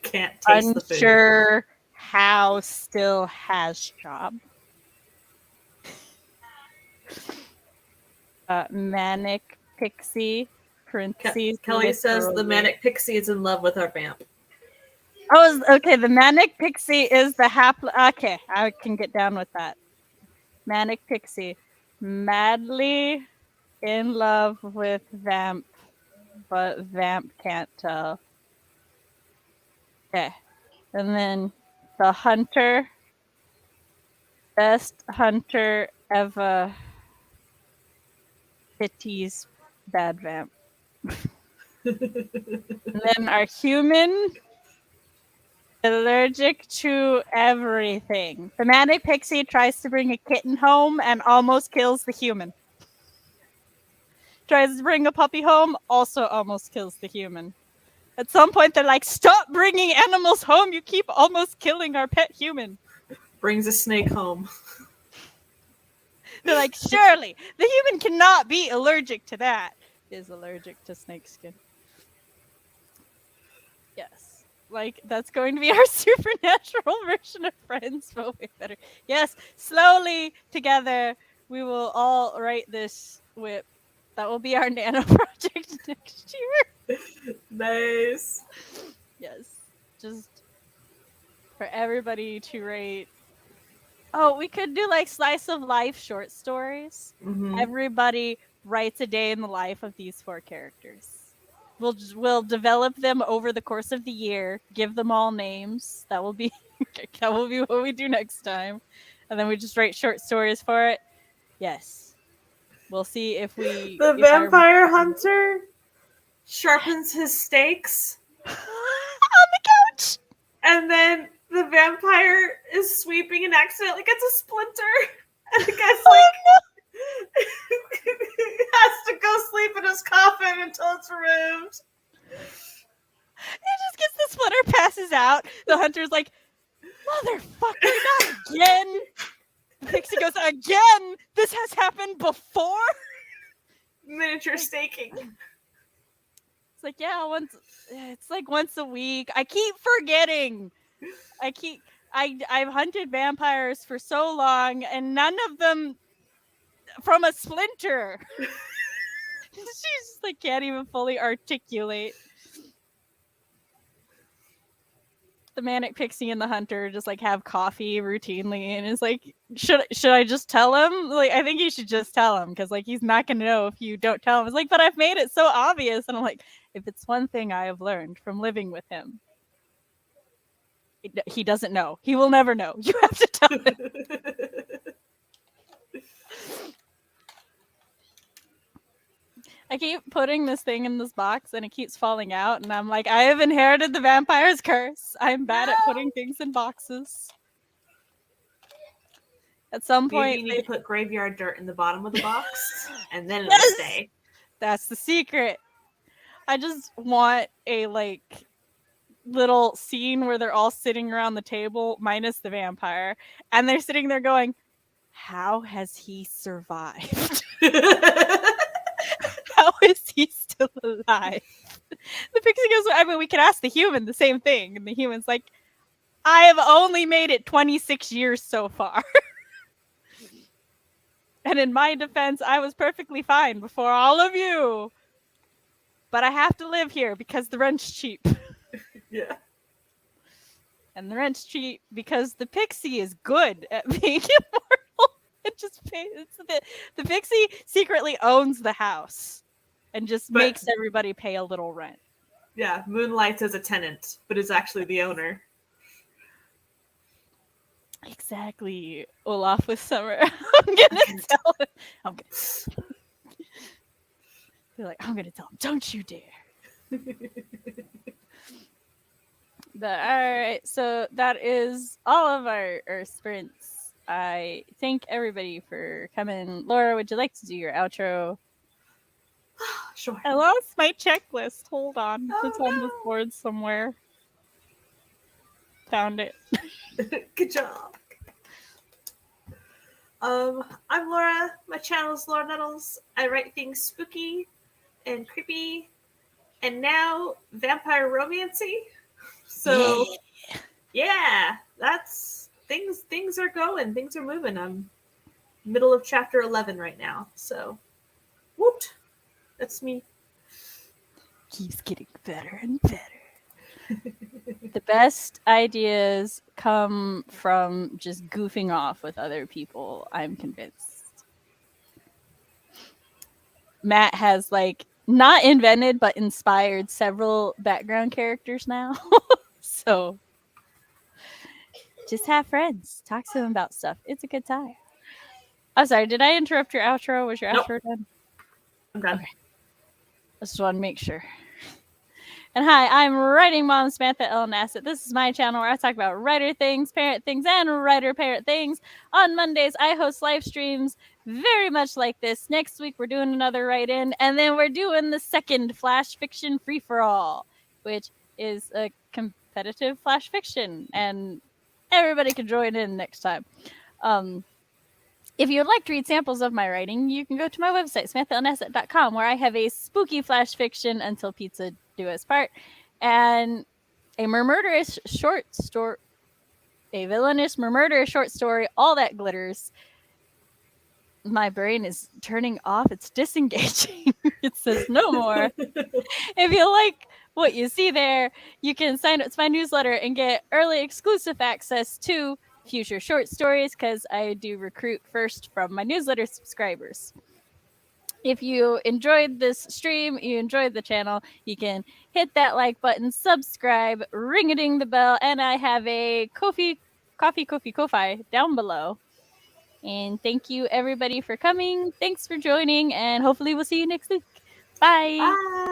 Can't taste the food. Unsure how still has job. Manic pixie. Parentheses. Kelly says the literally. manic pixie is in love with our vamp. Oh, okay. The manic pixie is the Okay, I can get down with that. Manic pixie, madly in love with vamp, but vamp can't tell. Okay, and then the hunter, best hunter ever. Pity's bad vamp. And then our human, allergic to everything. The manic pixie tries to bring a kitten home and almost kills the human. Tries to bring a puppy home, also almost kills the human. At some point, they're like, stop bringing animals home. You keep almost killing our pet human. Brings a snake home. They're like, surely the human cannot be allergic to that. Is allergic to snake skin. Yes. Like, that's going to be our supernatural version of Friends, but way better. Yes, slowly together, we will all write this whip. That will be our nano project next year. Nice. Yes. Just for everybody to write. Oh, we could do like slice of life short stories. Mm-hmm. Everybody writes a day in the life of these 4 characters. We'll develop them over the course of the year, give them all names. That will be what we do next time. And then we just write short stories for it. Yes. We'll see if we... The vampire hunter sharpens his stakes on the couch! And then the vampire is sweeping and accidentally gets a splinter. And the guy's like... has to go sleep in his coffin until it's removed. passes out. The hunter's like, motherfucker, not again. The pixie goes, again? This has happened before? Miniature staking. It's like, yeah, it's like once a week. I keep forgetting. I've hunted vampires for so long, and none of them from a splinter. She's just like can't even fully articulate. The manic pixie and the hunter just like have coffee routinely, and is like, should I just tell him? Like, I think you should just tell him, because like he's not gonna know if you don't tell him. It's like, but I've made it so obvious, and I'm like, if it's one thing I have learned from living with him, he doesn't know. He will never know. You have to tell him. I keep putting this thing in this box and it keeps falling out, and I'm like, I have inherited the vampire's curse. I'm bad at putting things in boxes. At some point, maybe you need to put graveyard dirt in the bottom of the box, and then it'll Yes! stay. That's the secret. I just want a like little scene where they're all sitting around the table, minus the vampire, and they're sitting there going, how has he survived? How is he still alive? The pixie goes, I mean, we could ask the human the same thing. And the human's like, I have only made it 26 years so far. And in my defense, I was perfectly fine before all of you. But I have to live here because the rent's cheap. Yeah. And the rent's cheap because the pixie is good at being immortal. It just pays. The pixie secretly owns the house and just makes everybody pay a little rent. Yeah, moonlights as a tenant, but is actually the owner. Exactly. Olaf with Summer. I'm gonna tell him. They're like, I'm gonna tell him, don't you dare. But alright, so that is all of our sprints. I thank everybody for coming. Laura, would you like to do your outro? Sure. I lost my checklist. Hold on. Oh, It's on no. the board somewhere. Found it. Good job. I'm Laura. My channel is Laura Nettles. I write things spooky and creepy, and now vampire romancy. So yeah, that's things are going, things are moving. I'm middle of chapter 11 right now. So whoop, that's me. Keeps getting better and better. The best ideas come from just goofing off with other people, I'm convinced. Matt has like not invented but inspired several background characters now. So just have friends. Talk to them about stuff. It's a good time. I'm sorry, did I interrupt your outro? Was your outro done? I'm done. Okay. I just want to make sure. And hi, I'm Writing Mom Samantha L. Nasset. This is my channel where I talk about writer things, parent things, and writer-parent things. On Mondays, I host live streams very much like this. Next week, we're doing another write-in, and then we're doing the second Flash Fiction Free-for-All, which is a competitive Flash Fiction, and everybody can join in next time. If you would like to read samples of my writing, you can go to my website, samanthaalnasset.com, where I have a spooky Flash Fiction, Until Pizza Do Us Part, and a murderous short story, a villainous murderous short story, All That Glitters. My brain is turning off. It's disengaging. It says no more. If you like what you see there, you can sign up to my newsletter and get early exclusive access to future short stories, because I do recruit first from my newsletter subscribers. If you enjoyed this stream, you enjoyed the channel, you can hit that like button, subscribe, ring-a-ding the bell, and I have a Ko-fi down below. And thank you everybody for coming. Thanks for joining, and hopefully we'll see you next week. Bye. Bye.